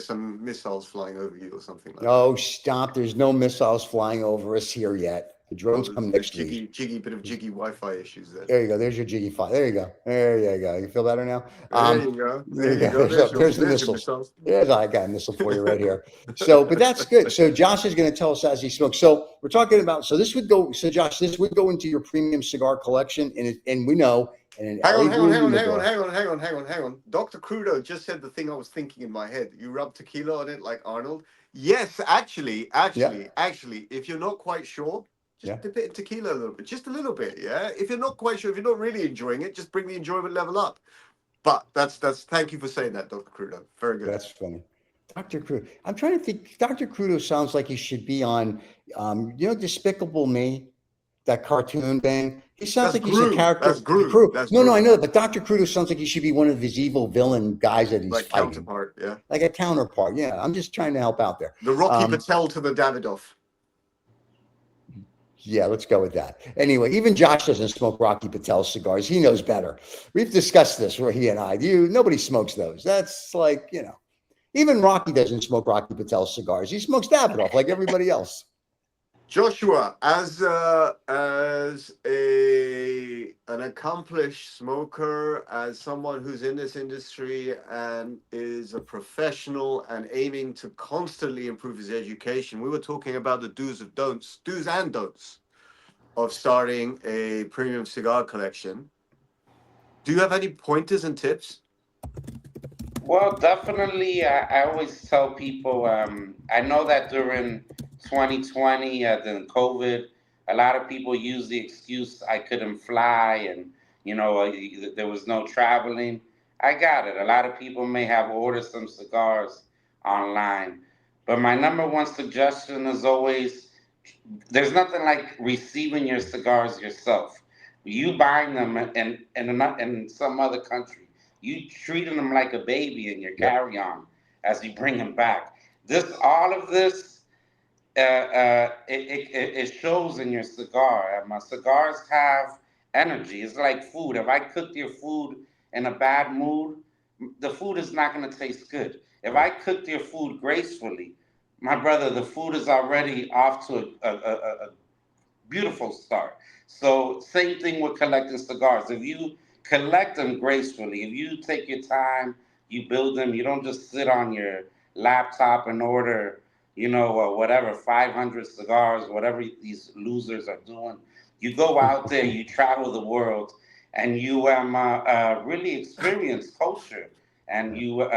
some missiles flying over you or something like that. oh, stop. There's no missiles flying over us here yet. The Well, drones come next week. bit of jiggy Wi-Fi issues there. There you go. There's your Jiggy 5. There you go. There you go. You feel better now? There you go. There There you you go. go. There's the There's your missiles. missiles. There's I got a missile for you right here. So, but that's good. So Josh is going to tell us as he smokes. So we're talking about. So this would go. So Josh, this would go into your premium cigar collection, and we know, and an Hang LA on, Blue Humidor. hang on. Dr. Crudo just said the thing I was thinking in my head. You rub tequila on it like Arnold. Yes, actually, Yeah. if you're not quite sure, Yeah. just dip it in tequila a little bit, just a little bit, yeah. If you're not quite sure, if you're not really enjoying it, just bring the enjoyment level up. But that's thank you for saying that, Dr. Crudo. Very good. That's funny. Dr. Crudo. I'm trying to think. Dr. Crudo sounds like he should be on, Despicable Me, that cartoon thing. He sounds That's like he's a Gru. character. That's Gru. Crew. That's No, Gru. I know, but Dr. Crudo sounds like he should be one of his evil villain guys that he's Like fighting. counterpart, yeah. Like a counterpart. Yeah, I'm just trying to help out there. The Rocky Patel to the Davidoff. Yeah, let's go with that. Anyway, even Josh doesn't smoke Rocky Patel cigars. He knows better. We've discussed this, where he and I. Nobody smokes those. That's like, even Rocky doesn't smoke Rocky Patel cigars. He smokes Davidoff like everybody else. Joshua, as an accomplished smoker, as someone who's in this industry and is a professional and aiming to constantly improve his education, we were talking about the do's and don'ts of starting a premium cigar collection. Do you have any pointers and tips? Well, definitely. I always tell people. I know that during 2020, during COVID, a lot of people use the excuse I couldn't fly, and there was no traveling. I got it. A lot of people may have ordered some cigars online, but my number one suggestion is always: there's nothing like receiving your cigars yourself. You buying them in some other country, you treating them like a baby in your Yep. carry-on as you bring them back. All of this, it shows in your cigar. My cigars have energy. It's like food. If I cooked your food in a bad mood, the food is not going to taste good. If I cooked your food gracefully, my brother, the food is already off to a beautiful start. So same thing with collecting cigars. If you collect them gracefully, if you take your time, you build them. You don't just sit on your laptop and order, whatever 500 cigars, whatever these losers are doing. You go out there, you travel the world, and you really experience culture. And you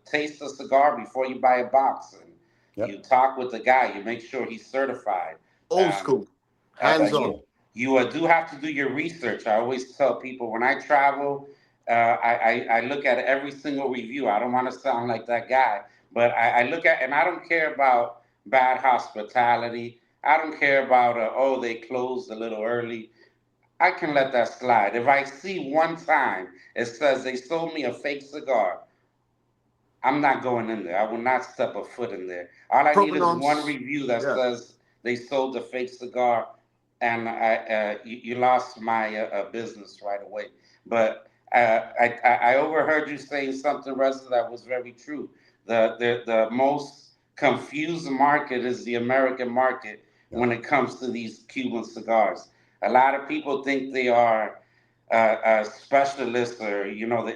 taste a cigar before you buy a box, and you talk with the guy. You make sure he's certified. Old Um, school, hands on. you do have to do your research. I always tell people when I travel, I look at every single review. I don't want to sound like that guy, but I look at, and I don't care about bad hospitality. I don't care about, oh, they closed a little early. I can let that slide. If I see one time it says they sold me a fake cigar, I'm not going in there. I will not step a foot in there. All I need is one Provenance, review that yeah. says they sold a fake cigar, and you lost my business right away. But I overheard you saying something, Reza, that was very true. The most confused market is the American market when it comes to these Cuban cigars. A lot of people think they are specialists, or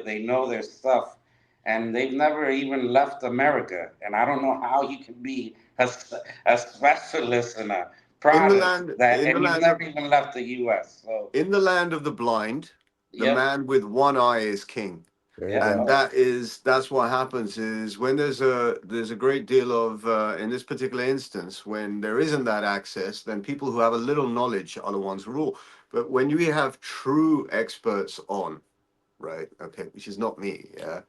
they know their stuff, and they've never even left America. And I don't know how you can be a specialist in a In the product land, that, in the and you've land of, never even left the U.S. So, in the land of the blind, the yep, man with one eye is king. There you yep, And go. that's what happens is when there's a great deal of in this particular instance, when there isn't that access, then people who have a little knowledge are the ones who rule. But when you have true experts on, right, okay, which is not me, yeah,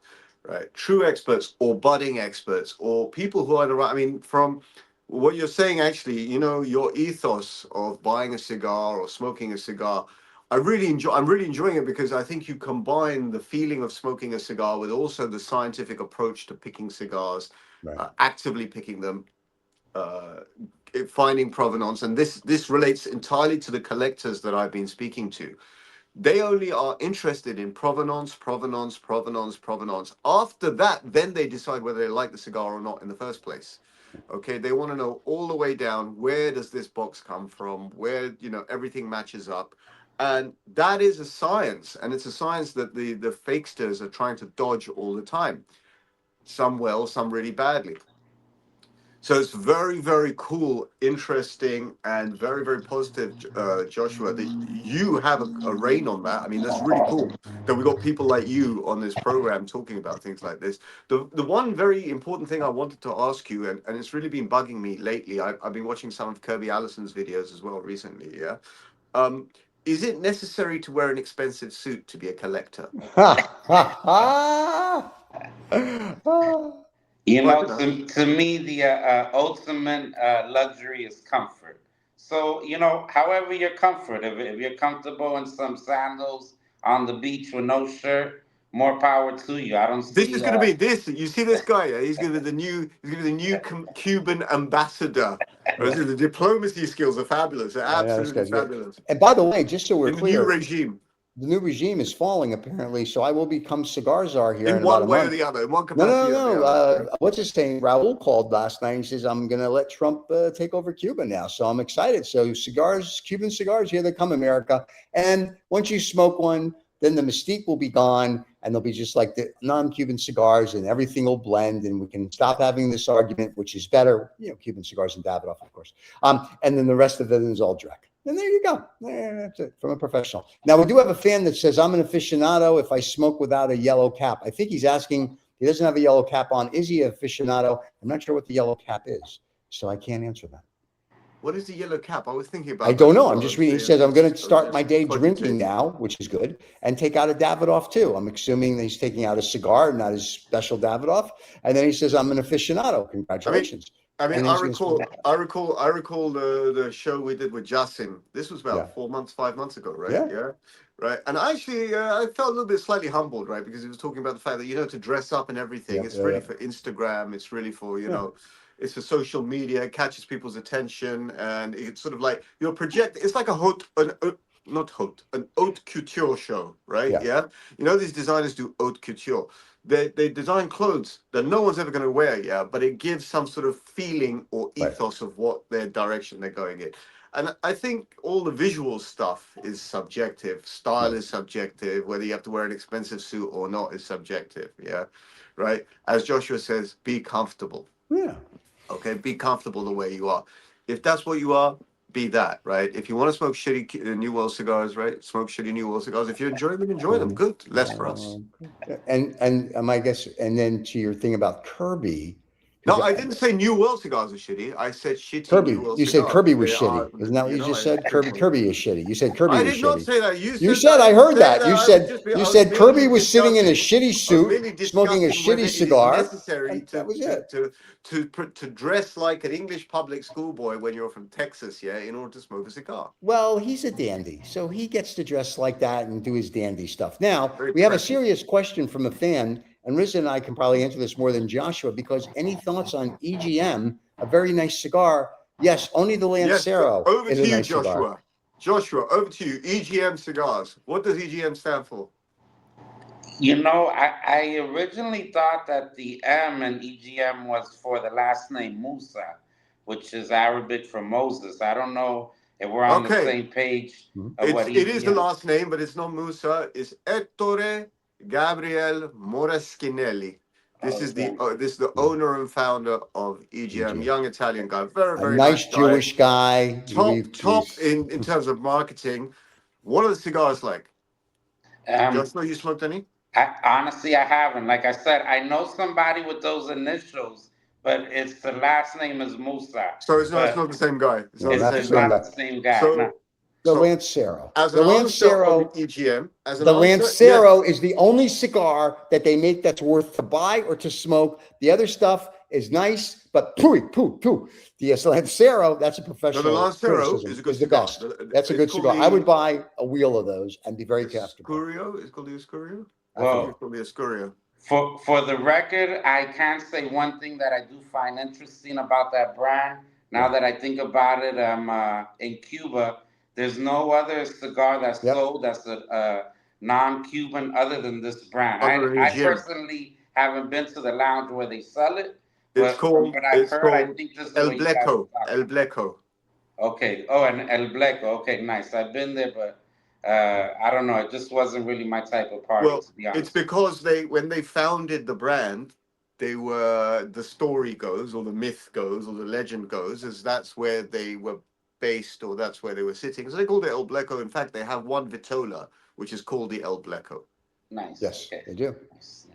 right, true experts or budding experts or people who are the right, I mean, from what you're saying, actually, your ethos of buying a cigar or smoking a cigar, I'm really enjoying it because I think you combine the feeling of smoking a cigar with also the scientific approach to picking cigars, Right. actively picking them, uh, finding provenance. And this relates entirely to the collectors that I've been speaking to. They only are interested in provenance, provenance, provenance, provenance. After that, then they decide whether they like the cigar or not in the first place. Okay, they want to know all the way down, where does this box come from, where everything matches up. And that is a science, and it's a science that the fakesters are trying to dodge all the time. Some well, some really badly. So it's very, very cool, interesting, and very, very positive, Joshua, that you have a reign on that. I mean, that's really cool that we got people like you on this program talking about things like this. The one very important thing I wanted to ask you, and it's really been bugging me lately, I've been watching some of Kirby Allison's videos as well recently, yeah? Um, is it necessary to wear an expensive suit to be a collector? Well, to me, the ultimate luxury is comfort. So, however you're comfort, if you're comfortable in some sandals on the beach with no shirt, more power to you. I don't this is see. going to be this. You see this guy? Yeah? He's going to be the new. He's going to be the new Cuban ambassador. The diplomacy skills are fabulous. They're I know this absolutely guy's good. fabulous And by the way, just so we're in the new clear, regime, the new regime is falling apparently, so I will become cigar czar here in in about one a way or month. the other, in one No, no, capacity or the no. other. Right? What's his name? Raul called last night. He says, I'm going to let Trump take over Cuba now. So I'm excited. So cigars, Cuban cigars, here they come, America. And once you smoke one, then the mystique will be gone. And they'll be just like the non-Cuban cigars, and everything will blend. And we can stop having this argument, which is better, Cuban cigars and Davidoff, of course. And then the rest of it is all Drek. And there you go. That's it from a professional. Now, we do have a fan that says, I'm an aficionado if I smoke without a yellow cap. I think he's asking, he doesn't have a yellow cap on. Is he an aficionado? I'm not sure what the yellow cap is, so I can't answer that. What is the yellow cap? I was thinking about I that don't as know. I'm well. just reading. He says, I'm going to I was start my just day drinking cogitating. now, which is good, and take out a Davidoff too. I'm assuming that he's taking out a cigar, not his special Davidoff. And then he says, I'm an aficionado. Congratulations. I recall the show we did with Jasim. This was about 5 months ago, right? Yeah. Right. And actually, I felt a little bit slightly humbled, right? Because he was talking about the fact that, to dress up and everything, it's really for Instagram. It's really for, it's for social media, it catches people's attention. And it's sort of like it's like not haute, an haute couture show, right? Yeah. Yeah. You know, these designers do haute couture. They design clothes that no one's ever going to wear, yeah, but it gives some sort of feeling or Right. ethos of what their direction they're going in. And I think all the visual stuff is subjective. Style Right. is subjective. Whether you have to wear an expensive suit or not is subjective. Yeah. Right. As Joshua says, be comfortable. Yeah. Okay. Be comfortable the way you are. If that's what you are, be that. Right. If you want to smoke shitty New World cigars, right? Smoke shitty New World cigars. If you enjoy them, enjoy them. Good. Less for us. And I guess, and then to your thing about Kirby. No, I didn't say New World cigars are shitty. I said shitty Kirby, New World you said cigars. Kirby was They shitty. are, Isn't that what you just said? Kirby is shitty. You said Kirby I was did not shitty. say that. You said, I heard that. You said merely Kirby was sitting in a discussing- shitty I was merely suit, smoking a discussing whether shitty it is cigar. necessary And that was it. to dress like an English public schoolboy when you're from Texas, yeah, in order to smoke a cigar. Well, he's a dandy, so he gets to dress like that and do his dandy stuff. Now, Very we have a precious. serious question from a fan, and Riz and I can probably answer this more than Joshua, because any thoughts on EGM, a very nice cigar? Yes, only the Yes, Lancero over is to a you, nice cigar. Joshua. Joshua, over to you. EGM cigars. What does EGM stand for? You know, I originally thought that the M in EGM was for the last name Musa, which is Arabic for Moses. I don't know if we're on the Okay. same page Mhm. of what It is the EGM. last name, but it's not Musa. It's Ettore Gabriel Moraschinelli. This is the owner and founder of EGM, young Italian guy, very A very nice guy. Jewish guy. Top in terms of marketing. What are the cigars like? Joshua, you smoked any? Honestly, I haven't. Like I said, I know somebody with those initials, but it's the last name is Musa. So it's not the same guy. It's not No, the It's same not guy. the same guy. So, No. The so Lancero. as The an answer Lancero. of EGM, as an The answer, Lancero yes. is the only cigar that they make that's worth to buy or to smoke. The other stuff is nice, but poo. The Lancero, that's a No, professional the Lancero criticism, is a good is the cigar. best. That's a good It's called cigar. I would the buy a wheel of those and be very comfortable. Escurio. It's called the Escurio. I Well, think it's called the Escurio. For the record, I can say one thing that I do find interesting about that brand. Now that I think about it, in Cuba, there's no other cigar that's sold that's a non-Cuban other than this brand. Other than I EGM. personally haven't been to the lounge where they sell it, It's but from what I've it's heard, I called think this is the El way you guys Bleco. are El talking. Bleco. Okay. Oh, and El Bleco. Okay, nice. I've been there, but I don't know. It just wasn't really my type of party, Well, to be it's honest. because when they founded the brand, the story goes, or the myth goes, or the legend goes, is that's where they were based, or that's where they were sitting. So they called it El Bleco. In fact, they have one Vitola, which is called the El Bleco. Nice. Yes, Okay. they do. Nice.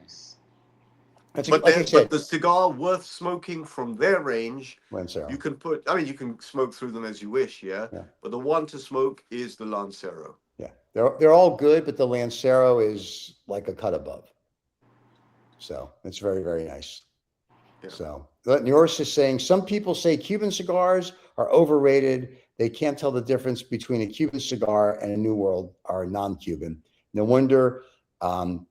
That's But like I said, the cigar worth smoking from their range, Lancero. you can put. I mean, you can smoke through them as you wish, yeah. But the one to smoke is the Lancero. Yeah, they're all good, but the Lancero is like a cut above. So it's very, very nice. Yeah. So Norris is saying some people say Cuban cigars are overrated. They can't tell the difference between a Cuban cigar and a New World or a non-Cuban. No wonder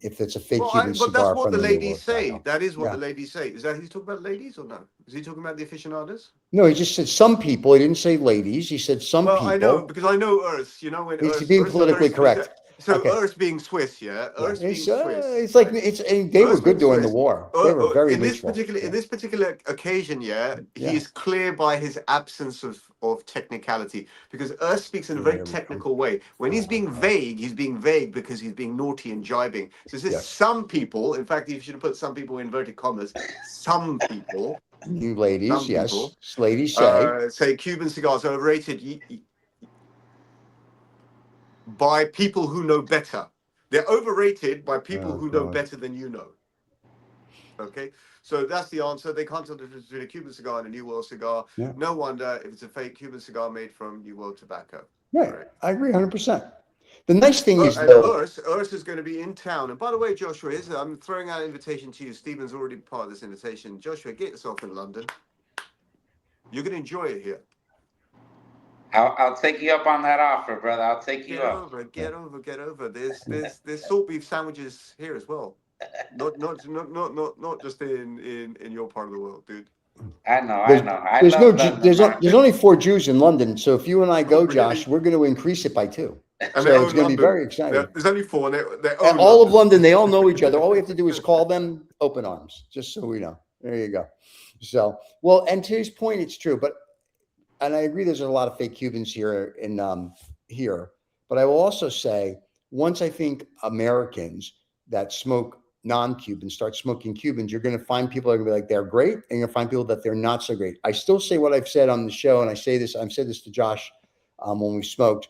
if it's a fake Cuban But cigar that's what from the the New ladies World. say. That is what the ladies say. Is that he's talking about ladies or no? Is he talking about the aficionados? No, he just said some people. He didn't say ladies. He said some people. Well, I know because I know Earth. You know when He's Earth, being Earth politically correct. So Okay. Earth being Swiss, yeah. Earth being Swiss. It's like they were good during the war. They were very in neutral. In this particular occasion, he is clear by his absence of technicality because Earth speaks in a very technical way. When he's being vague because he's being naughty and jibing. So it says some people. In fact, you should have put some people in inverted commas. Some people. You ladies, Some people, ladies say Cuban cigars are overrated by people who know better. They're overrated by people who know better than you know. Okay, so that's the answer. They can't tell the difference between a Cuban cigar and a New World cigar. Yeah. No wonder if it's a fake Cuban cigar made from New World tobacco. Right. I agree 100%. The nice thing is, and though, Urs is going to be in town. And by the way, Joshua, I'm throwing out an invitation to you. Stephen's already part of this invitation. Joshua, get yourself in London. You're going to enjoy it here. I'll take you up on that offer, brother. I'll take you up. Get over. There's salt beef sandwiches here as well. Not just in your part of the world, dude. I know. There's only 4 Jews in London, so if you and I go, really? Josh, we're going to increase it by 2. And they So it's own going to be London. very exciting. There's only 4, and they And own all of London. London, they all know each other. All we have to do is call them open arms, just so we know. There you go. So, well, and to his point, it's true. But, and I agree, there's a lot of fake Cubans here here. But I will also say, once I think Americans that smoke non-Cubans start smoking Cubans, you're going to find people that are going to be like, they're great, and you're going to find people that they're not so great. I still say what I've said on the show, and I've said this to Josh when we smoked.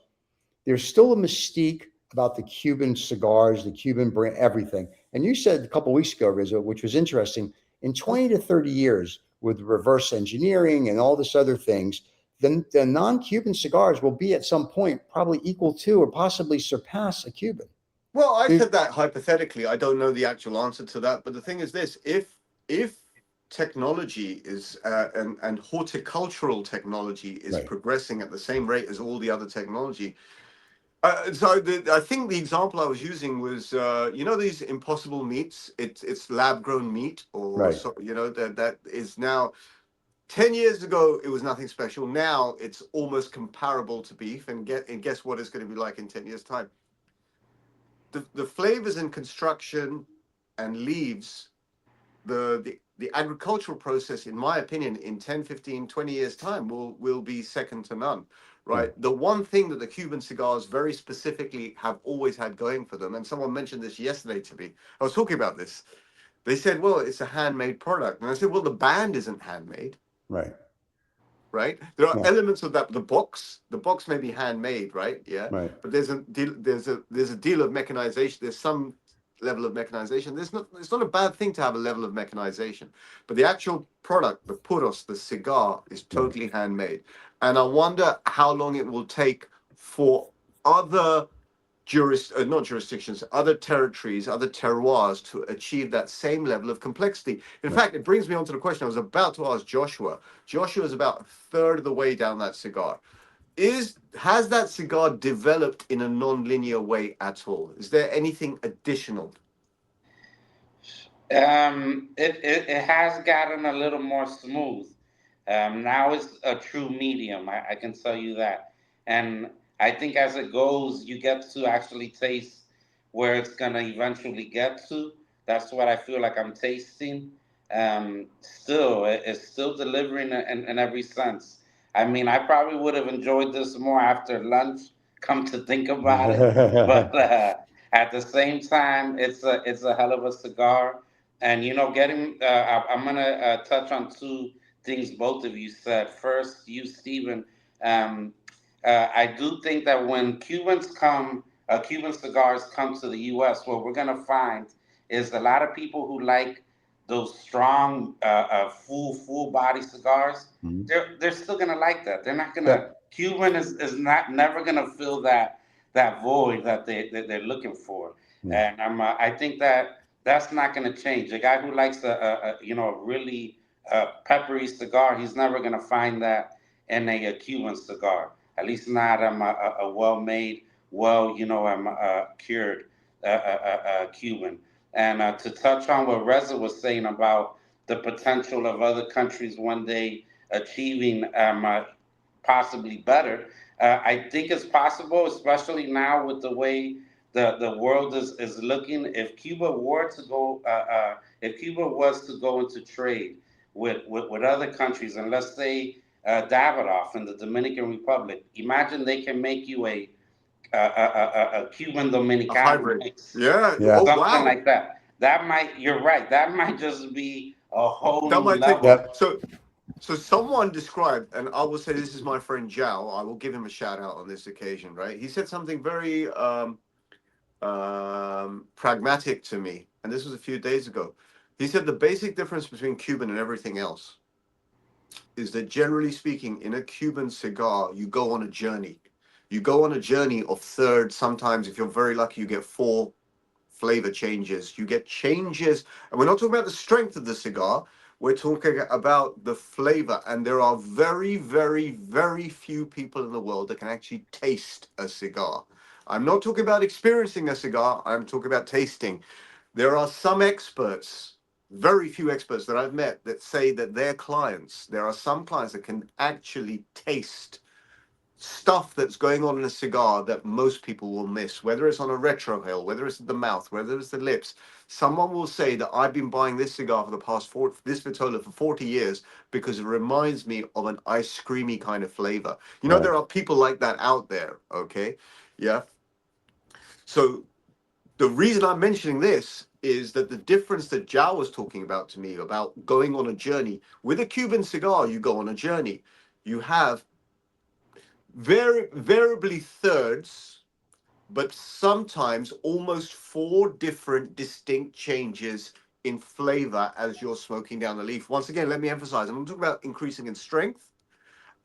There's still a mystique about the Cuban cigars, the Cuban brand, everything. And you said a couple of weeks ago, Rizzo, which was interesting, in 20 to 30 years with reverse engineering and all this other things, then the non-Cuban cigars will be at some point probably equal to or possibly surpass a Cuban. Well, I said that hypothetically. I don't know the actual answer to that. But the thing is this, if technology is and horticultural technology is progressing at the same rate as all the other technology. I think the example I was using was, these impossible meats. It's lab grown meat, or so, that is now. 10 years ago, it was nothing special. Now it's almost comparable to beef. And guess what it's going to be like in 10 years' time. The flavors in construction and leaves, the agricultural process, in my opinion, in 10, 15, 20 years' time will be second to none. Right. The one thing that the Cuban cigars very specifically have always had going for them, and someone mentioned this yesterday to me. I was talking about this. They said, well, it's a handmade product. And I said, well, the band isn't handmade. Right. Right. There are elements of that. The box may be handmade, right? Yeah. Right. But there's a deal of mechanization. There's some level of mechanization. It's not a bad thing to have a level of mechanization, but the actual product, the puros, the cigar, is totally handmade. And I wonder how long it will take for other not jurisdictions, other territories, other terroirs to achieve that same level of complexity. In fact, it brings me on to the question I was about to ask Joshua. Joshua is about a third of the way down that cigar. Has that cigar developed in a non-linear way at all? Is there anything additional? It has gotten a little more smooth. Now it's a true medium. I can tell you that. And I think as it goes, you get to actually taste where it's gonna eventually get to. That's what I feel like I'm tasting. It's still delivering in every sense. I mean, I probably would have enjoyed this more after lunch. Come to think about it, but at the same time, it's a hell of a cigar. And I'm gonna touch on two things both of you said. First, you, Stephen, um, I do think that when Cuban cigars come to the U.S., what we're gonna find is a lot of people who like those strong, full body cigars. They're still gonna like that. They're not gonna. Cuban is not never gonna fill that void that they're looking for. And I think that's not going to change. A guy who likes a really peppery cigar, he's never going to find that in a Cuban cigar. At least not a well-made, cured Cuban. And to touch on what Reza was saying about the potential of other countries one day achieving possibly better, I think it's possible, especially now with the way the world is looking. If Cuba was to go into trade with other countries, and let's say Davidoff in the Dominican Republic, imagine they can make you a Cuban Dominicano mix, something like that. You're right. That might just be a whole That new might take. level. So someone described, and I will say this is my friend Zhao. I will give him a shout out on this occasion, right? He said something very pragmatic to me, and this was a few days ago. He said the basic difference between Cuban and everything else is that, generally speaking, in a Cuban cigar, you go on a journey. You go on a journey of third. Sometimes, if you're very lucky, you get 4 flavor changes. You get changes, and we're not talking about the strength of the cigar. We're talking about the flavor, and there are very, very, very few people in the world that can actually taste a cigar. I'm not talking about experiencing a cigar. I'm talking about tasting. There are some experts, very few experts that I've met, that say that their clients, there are some clients that can actually taste stuff that's going on in a cigar that most people will miss, whether it's on a retrohale, whether it's the mouth, whether it's the lips. Someone will say that I've been buying this cigar for the past this Vitola for 40 years because it reminds me of an ice creamy kind of flavor. You know, Right. there are people like that out there, okay? Yeah. So the reason I'm mentioning this is that the difference that Jao was talking about to me about going on a journey with a Cuban cigar, you go on a journey. You have variably thirds, but sometimes almost 4 different distinct changes in flavor as you're smoking down the leaf. Once again, let me emphasize, I'm talking about increasing in strength,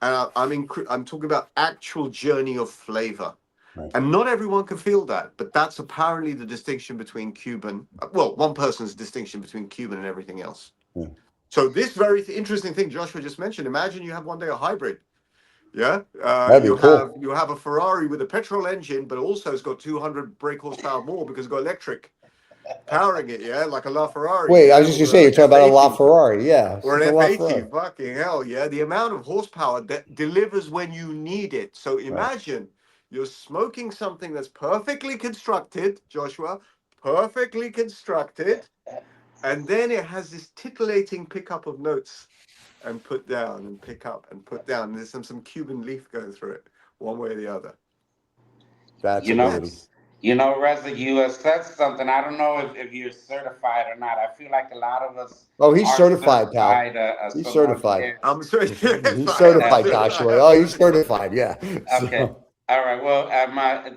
and I'm talking about actual journey of flavor. Right. And not everyone can feel that, but that's apparently the distinction between Cuban, well, one person's distinction between Cuban and everything else. Yeah. So this very interesting thing Joshua just mentioned, imagine you have one day a hybrid. Yeah, That'd be cool. you have a Ferrari with a petrol engine, but also it's got 200 brake horsepower more because it's got electric powering it. Yeah, like a LaFerrari. Wait, I Yeah, was just gonna or say you're talking about a F80, LaFerrari, yeah, or it's an a F80. LaFerrari. Fucking hell, yeah. The amount of horsepower that delivers when you need it. So Right. imagine you're smoking something that's perfectly constructed, Joshua, perfectly constructed, and then it has this titillating pickup of notes and put down and pick up and put down. And there's some Cuban leaf going through it, one way or the other. That's You a know, beauty. Reza, you said something. I don't know if you're certified or not. I feel like a lot of us Oh, he's aren't certified, pal. certified He's certified. sommeliers. I'm sure. Yes, He's I am. certified, Uh, Joshua. I Oh, am. he's certified, yeah. okay. So, All right. Well,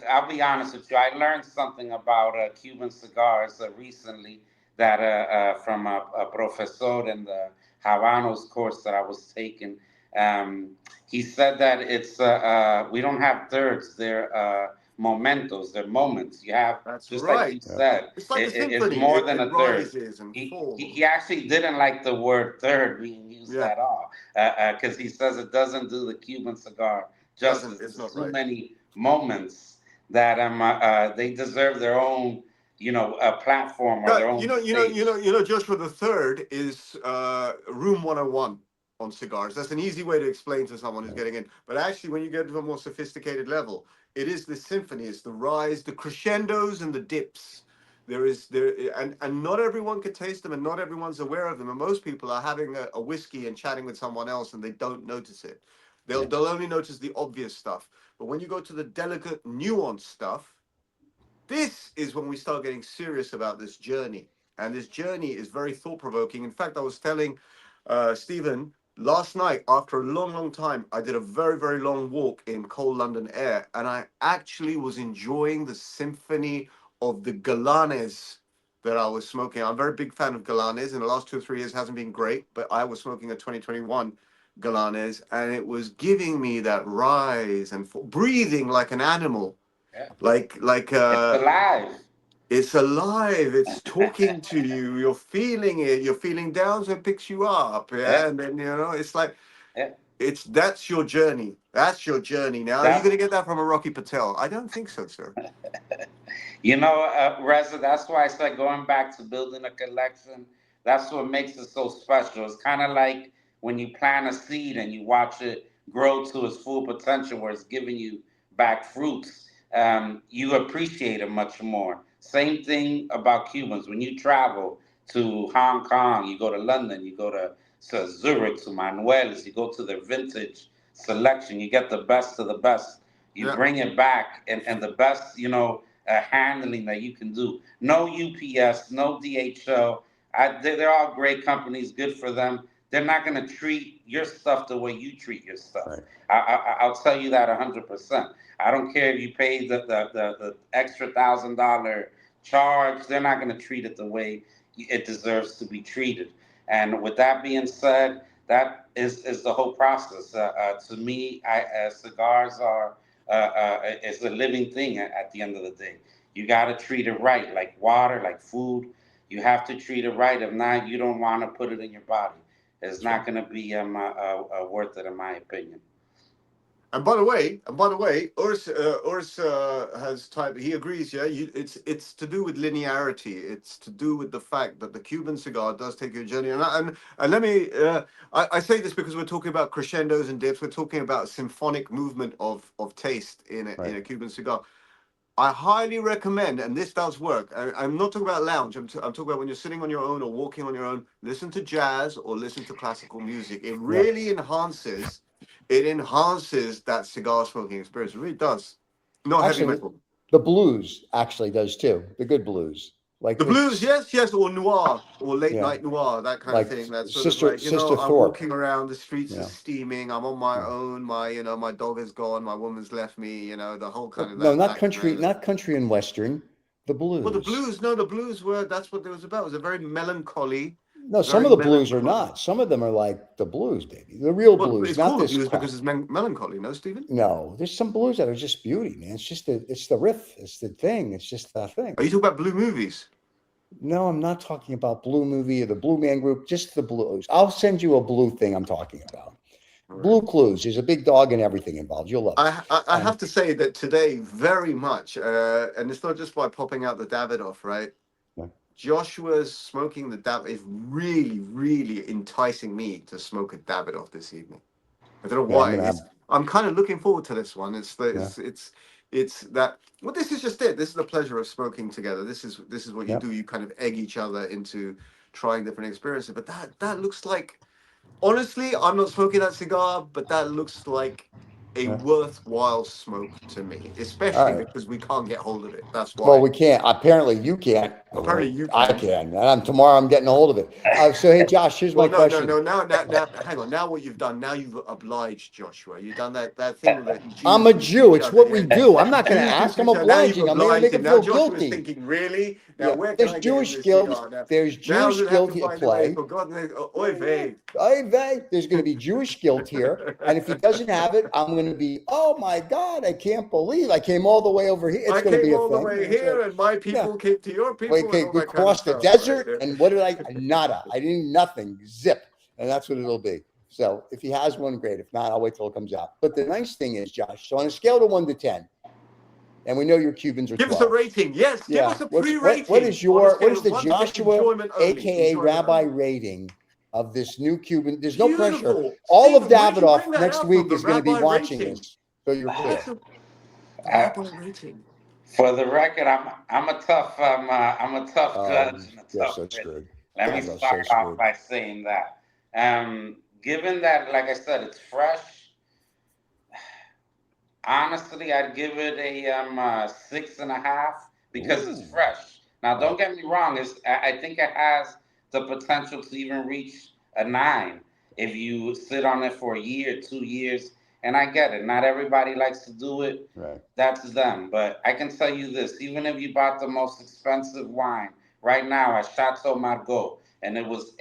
I'll be honest with you. I learned something about Cuban cigars recently that from a professor in the Habanos course that I was taking. Um, he said that we don't have thirds. They're momentos. They're moments. You have, That's just like you right. yeah. said, It's like a it's symphony. more than It a third. rises and He falls. actually didn't like the word third being used Yeah, at all because he says it doesn't do the Cuban cigar doesn't. justice. It's There's not too right. many moments that they deserve their own, platform or No, their own stage. Joshua, the third is room 101 on cigars. That's an easy way to explain to someone who's getting in. But actually, when you get to a more sophisticated level, it is the symphony. It's the rise, the crescendos, and the dips. And not everyone could taste them, and not everyone's aware of them. And most people are having a whiskey and chatting with someone else, and they don't notice it. They'll only notice the obvious stuff. But when you go to the delicate, nuanced stuff, this is when we start getting serious about this journey. And this journey is very thought provoking. In fact, I was telling Stephen last night, after a long, long time, I did a very, very long walk in cold London air. And I actually was enjoying the symphony of the Galanes that I was smoking. I'm a very big fan of Galanes. In the last 2 or 3 years, hasn't been great, but I was smoking a 2021 Galanes, and it was giving me that rise and breathing like an animal, Yeah. like It's alive. it's alive, it's talking to you, you're feeling it, you're feeling down, so it picks you up. Yeah. Yeah, and then it's like Yeah. that's your journey. That's your journey. Now, are you That's going to get that from a Rocky Patel? I don't think so, sir. Reza, that's why I said going back to building a collection, that's what makes it so special. It's kind of like when you plant a seed and you watch it grow to its full potential, where it's giving you back fruits. You appreciate it much more. Same thing about Cubans. When you travel to Hong Kong, you go to London, you go to Zurich, to Manuel's, you go to their vintage selection, you get the best of the best. You Yeah. bring it back, and the best, handling that you can do. No UPS, no DHL. They're all great companies, good for them. They're not going to treat your stuff the way you treat your stuff. Right. I'll tell you that 100%. I don't care if you pay the extra $1,000 charge. They're not going to treat it the way it deserves to be treated. And with that being said, that is the whole process. To me, cigars are it's a living thing at the end of the day. You got to treat it right, like water, like food. You have to treat it right. If not, you don't want to put it in your body. It's That's right. not going to be worth it, in my opinion. And by the way, Urs has typed. He agrees. Yeah, it's to do with linearity. It's to do with the fact that the Cuban cigar does take you a journey. And let me. I say this because we're talking about crescendos and dips. We're talking about a symphonic movement of taste in a Cuban cigar. I highly recommend, and this does work. I'm not talking about lounge. I'm talking about when you're sitting on your own or walking on your own. Listen to jazz or listen to classical music. It really enhances. It enhances that cigar smoking experience. It really does. Not Actually, heavy metal. The blues actually does too. The good blues. Like The blues, yes, or noir, or late night noir, that kind like of thing. That's sort Sister, of like, Sister I'm Thorpe. walking around, the streets are steaming, I'm on my own, my dog is gone, my woman's left me, the whole kind of No, that. not country, not country and western. The blues. Well, the blues were, that's what it was about. It was a very melancholy. No, some of the blues are not. Some of them are like the blues, baby. The real blues. It's not called this the blues crap. because it's melancholy, no, Stephen? No, there's some blues that are just beauty, man. It's the riff. It's the thing. It's just the thing. Are you talking about blue movies? No, I'm not talking about Blue Movie or the Blue Man Group, just the blues. I'll send you a blue thing I'm talking about. Right. Blue Clues. There's a big dog and everything involved. You'll love it. I have to say that today, very much, and it's not just by popping out the Davidoff, right? Yeah. Joshua's smoking the Davidoff is really, really enticing me to smoke a Davidoff this evening. I don't know why. I'm kind of looking forward to this one. It's that. Well, this is just it. This is the pleasure of smoking together. This is what you do. You kind of egg each other into trying different experiences. But that looks like, honestly, I'm not smoking that cigar, but that looks like a worthwhile smoke to me, especially because we can't get hold of it. That's why. Well, we can't. Apparently, you can't. Apparently, you can. I can. And tomorrow, I'm getting a hold of it. So, hey, Josh, here's my question. No. Now, hang on. Now, what you've done? Now you've obliged Joshua. You've done that thing that. I'm a Jew. It's what we do. I'm not going to ask. I'm obliging. I'm going to make him feel guilty. Thinking, really? Now, where can there's I Jewish guilt. There's Jewish guilt at play. Oy vey. There's going to be Jewish guilt here, and if he doesn't have it, I'm going to be, oh my God, I can't believe I came all the way over here. It's going to be a thing. I came all the way here, and my people came to your people. We crossed the desert, and what did I? Nada. I didn't nothing. Zip, and that's what it'll be. So if he has one, great. If not, I'll wait till it comes out. But the nice thing is, Josh. So on a scale of 1 to 10, and we know your Cubans are 12. Give us a rating. Yes, give us a pre-rating. What is the Joshua, aka Rabbi, rating of this new Cuban? There's no pressure. All of Davidoff next week is going to be watching this, so you're clear. For the record, I'm a tough judge. Let me start off by saying that. Given that, like I said, it's fresh. Honestly, I'd give it a 6.5 because it's fresh. Now, don't get me wrong. I think it has the potential to even reach a 9 if you sit on it for a year, 2 years. And I get it. Not everybody likes to do it. Right. That's them. But I can tell you this: even if you bought the most expensive wine right now at Chateau Margaux, and it was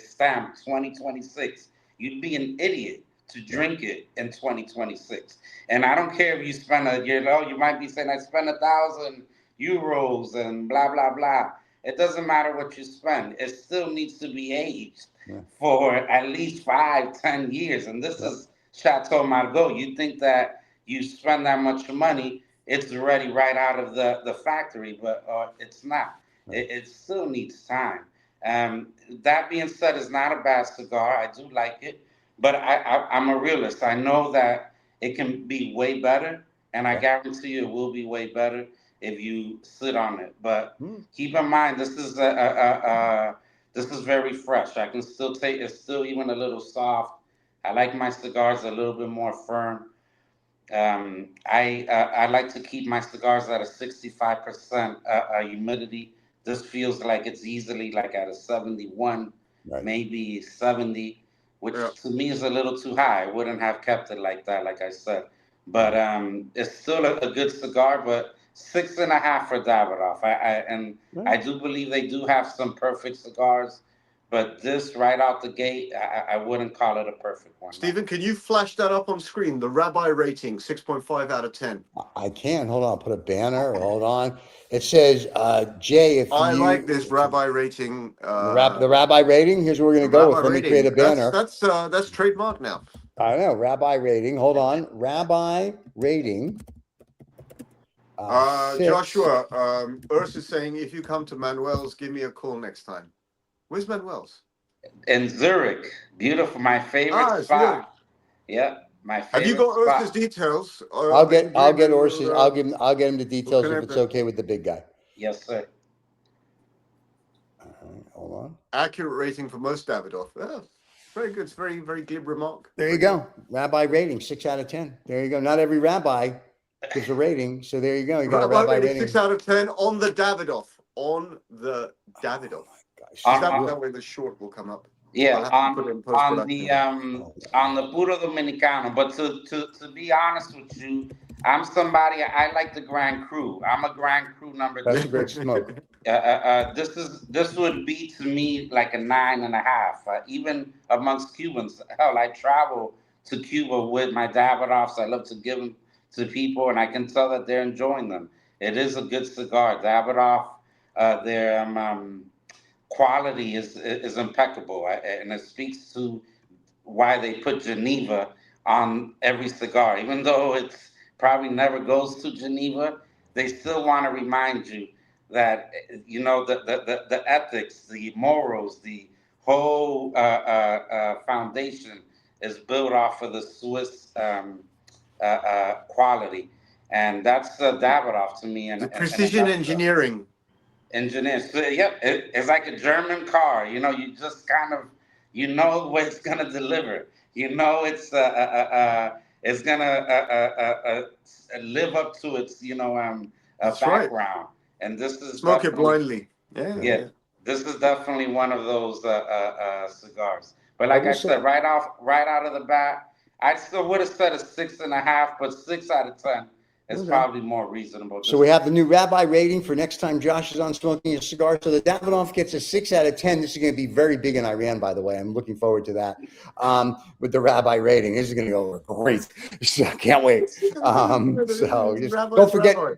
stamped 2026, you'd be an idiot to drink it in 2026. And I don't care if you spend you might be saying I spent 1,000 euros and blah blah blah. It doesn't matter what you spend. It still needs to be aged for at least 5-10 years. And this is Chateau Margaux. You think that you spend that much money, it's already right out of the factory, but it's not. It still needs time. That being said, it's not a bad cigar. I do like it, but I'm a realist. I know that it can be way better, and I guarantee you it will be way better if you sit on it. But keep in mind, this is this is very fresh. I can still take it's still even a little soft. I like my cigars a little bit more firm. I like to keep my cigars at a 65% humidity. This feels like it's easily like at a 71, maybe 70, which to me is a little too high. I wouldn't have kept it like that, like I said. But it's still a good cigar, but 6.5 for Davidoff. I do believe they do have some perfect cigars. But this right out the gate, I wouldn't call it a perfect one. Stephen, can you flash that up on screen? The Rabbi rating, 6.5 out of 10. I can. Hold on. I'll put a banner. Hold on. It says, Jay, if I like this Rabbi rating. The Rabbi rating. Here's where we're going to go with. Let me create a banner. That's trademark now. I know. Rabbi rating. Hold on. Rabbi rating. 6. Joshua, Urs is saying if you come to Manuel's, give me a call next time. Where's Manuel's? In Zurich, beautiful, my favorite spot. Zurich. Yeah, my favorite. Have you got spot. Urs's details? I'll get Urs's. I'll get him the details if it's okay with the big guy. Yes, sir. Hold on. Accurate rating for most Davidoff. Oh, very good. It's very, very glib remark. There you go. Rabbi rating 6 out of 10. There you go. Not every rabbi gives a rating, so there you go. You got a rabbi rating 6 out of 10 on the Davidoff. On the Davidoff. That way the short will come up. Yeah, on the Puro Dominicano. But to be honest with you, I'm somebody, I like the Grand Cru. I'm a Grand Cru number 2. That's a great smoke. This would be to me like a 9.5. Even amongst Cubans, hell, I travel to Cuba with my Davidoffs. I love to give them to people, and I can tell that they're enjoying them. It is a good cigar. Davidoff, their quality is impeccable, and it speaks to why they put Geneva on every cigar, even though it's probably never goes to Geneva. They still want to remind you that the ethics, the morals, the whole foundation is built off of the Swiss quality, and that's Davidoff to me. And precision engineering. Engineers, so, yeah, it's like a German car. You just kind of, what it's gonna deliver. It's gonna live up to its background. Right. And this is smoke it blindly. Yeah. This is definitely one of those cigars. But like I said, right out of the bat, I still would have said a 6.5, but 6 out of 10. It's probably more reasonable. So we have the new Rabbi rating for next time Josh is on smoking a cigar. So the Davidoff gets a 6 out of 10. This is going to be very big in Iran, by the way. I'm looking forward to that with the Rabbi rating. This is going to go great. So I can't wait. So just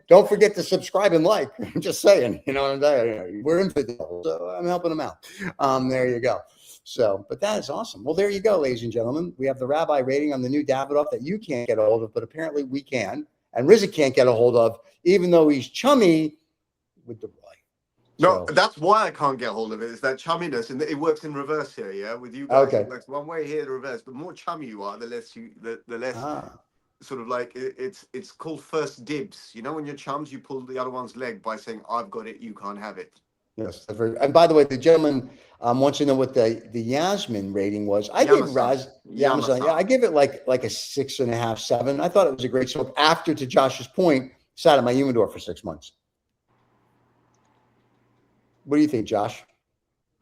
don't forget to subscribe and like. I'm just saying, what I'm saying. We're infidel, so I'm helping them out. There you go. So, but that is awesome. Well, there you go, ladies and gentlemen. We have the Rabbi rating on the new Davidoff that you can't get a hold of, but apparently we can. And Rizza can't get a hold of, even though he's chummy with the boy. No, that's why I can't get hold of it. Is that chumminess, and it works in reverse here. Yeah, with you guys, it works one way here, the reverse. The more chummy you are, the less sort of like it's called first dibs. When you're chums, you pull the other one's leg by saying, "I've got it, you can't have it." Yes, and by the way, the gentleman wants to know what the Yasmin rating was. I gave Yamasá. Yeah, I give it like a 6.5, 7. I thought it was a great smoke. After, to Josh's point, sat in my humidor for 6 months. What do you think, Josh?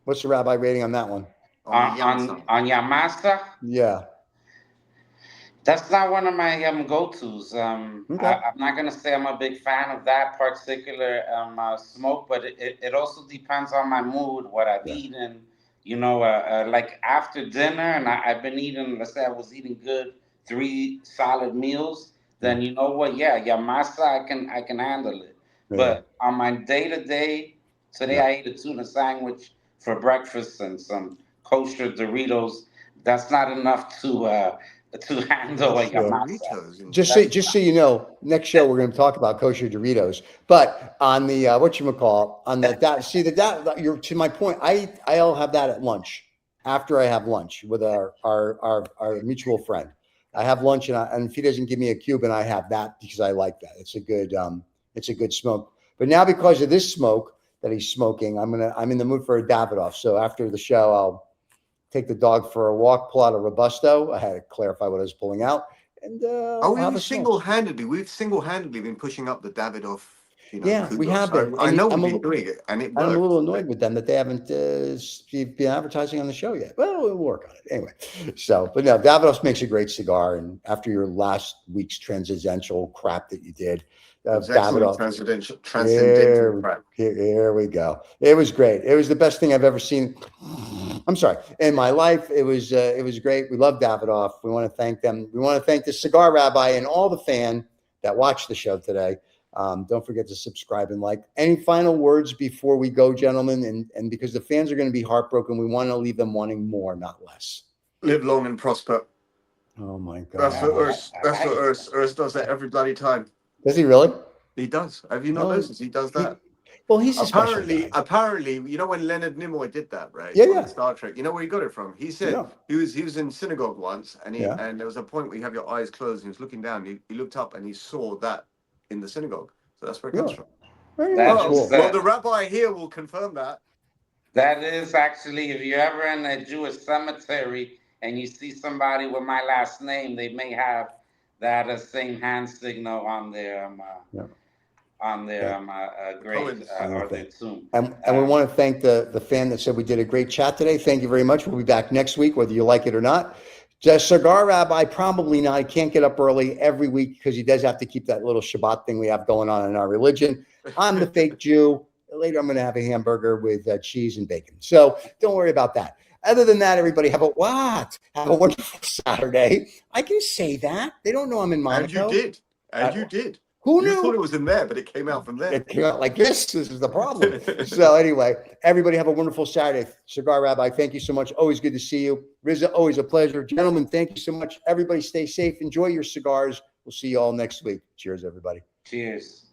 What's the Rabbi rating on that one? On Yamasá? Yeah. That's not one of my go-tos. I'm not going to say I'm a big fan of that particular smoke, but it also depends on my mood, what I've eaten. Like after dinner, and I've been eating, let's say I was eating good 3 solid meals, then you know what? Yeah, Yamasá, I can handle it. Yeah. But on my day-to-day, today I ate a tuna sandwich for breakfast and some kosher Doritos. That's not enough to handle a Yamasá. Just so you know, next show we're going to talk about kosher Doritos. But on the you're to my point. I'll have that at lunch after I have lunch with our mutual friend. I have lunch and if he doesn't give me a Cuban, I have that because I like that. It's a good smoke. But now because of this smoke that he's smoking, I'm in the mood for a Davidoff. So after the show, I'll take the dog for a walk, pull out a Robusto. I had to clarify what I was pulling out. And we've single-handedly been pushing up the Davidoff. We have been. I know we've been doing it, and it works. I'm a little annoyed with them that they haven't been advertising on the show yet. Well, we'll work on it anyway. So, but no, Davidoff makes a great cigar. And after your last week's transcendental crap that you did, Davidoff transcendental crap. Here we go. It was great. It was the best thing I've ever seen. I'm sorry, in my life. It was great. We love Davidoff. We want to thank them. We want to thank the Cigar Rabbi and all the fan that watched the show today. Don't forget to subscribe and like. Any final words before we go, gentlemen? And because the fans are going to be heartbroken, we want to leave them wanting more, not less. Live long and prosper. Oh my God. That's what Urs does that every bloody time. Does he really? He does. Have you not noticed? He does that. Well, he's apparently, you know, when Leonard Nimoy did that, right? Yeah, on Star Trek. You know where he got it from? He said he was in synagogue once, and and there was a point where you have your eyes closed, and he was looking down. He looked up and he saw that in the synagogue. So that's where it comes from. Well, the rabbi here will confirm that. That is actually, if you're ever in a Jewish cemetery and you see somebody with my last name, they may have that same hand signal on their grave or their tomb. And we want to thank the fan that said we did a great chat today. Thank you very much. We'll be back next week, whether you like it or not. Just Cigar Rabbi, probably not. He can't get up early every week because he does have to keep that little Shabbat thing we have going on in our religion. I'm the fake Jew. Later, I'm going to have a hamburger with cheese and bacon. So don't worry about that. Other than that, everybody have a wonderful Saturday. I can say that. They don't know I'm in Monaco. And you did. Who knew? You thought it was in there, but it came out from there. It came out like this. This is the problem. So anyway, everybody have a wonderful Saturday. Cigar Rabbi, thank you so much. Always good to see you. Rizza, always a pleasure. Gentlemen, thank you so much. Everybody stay safe. Enjoy your cigars. We'll see you all next week. Cheers, everybody. Cheers.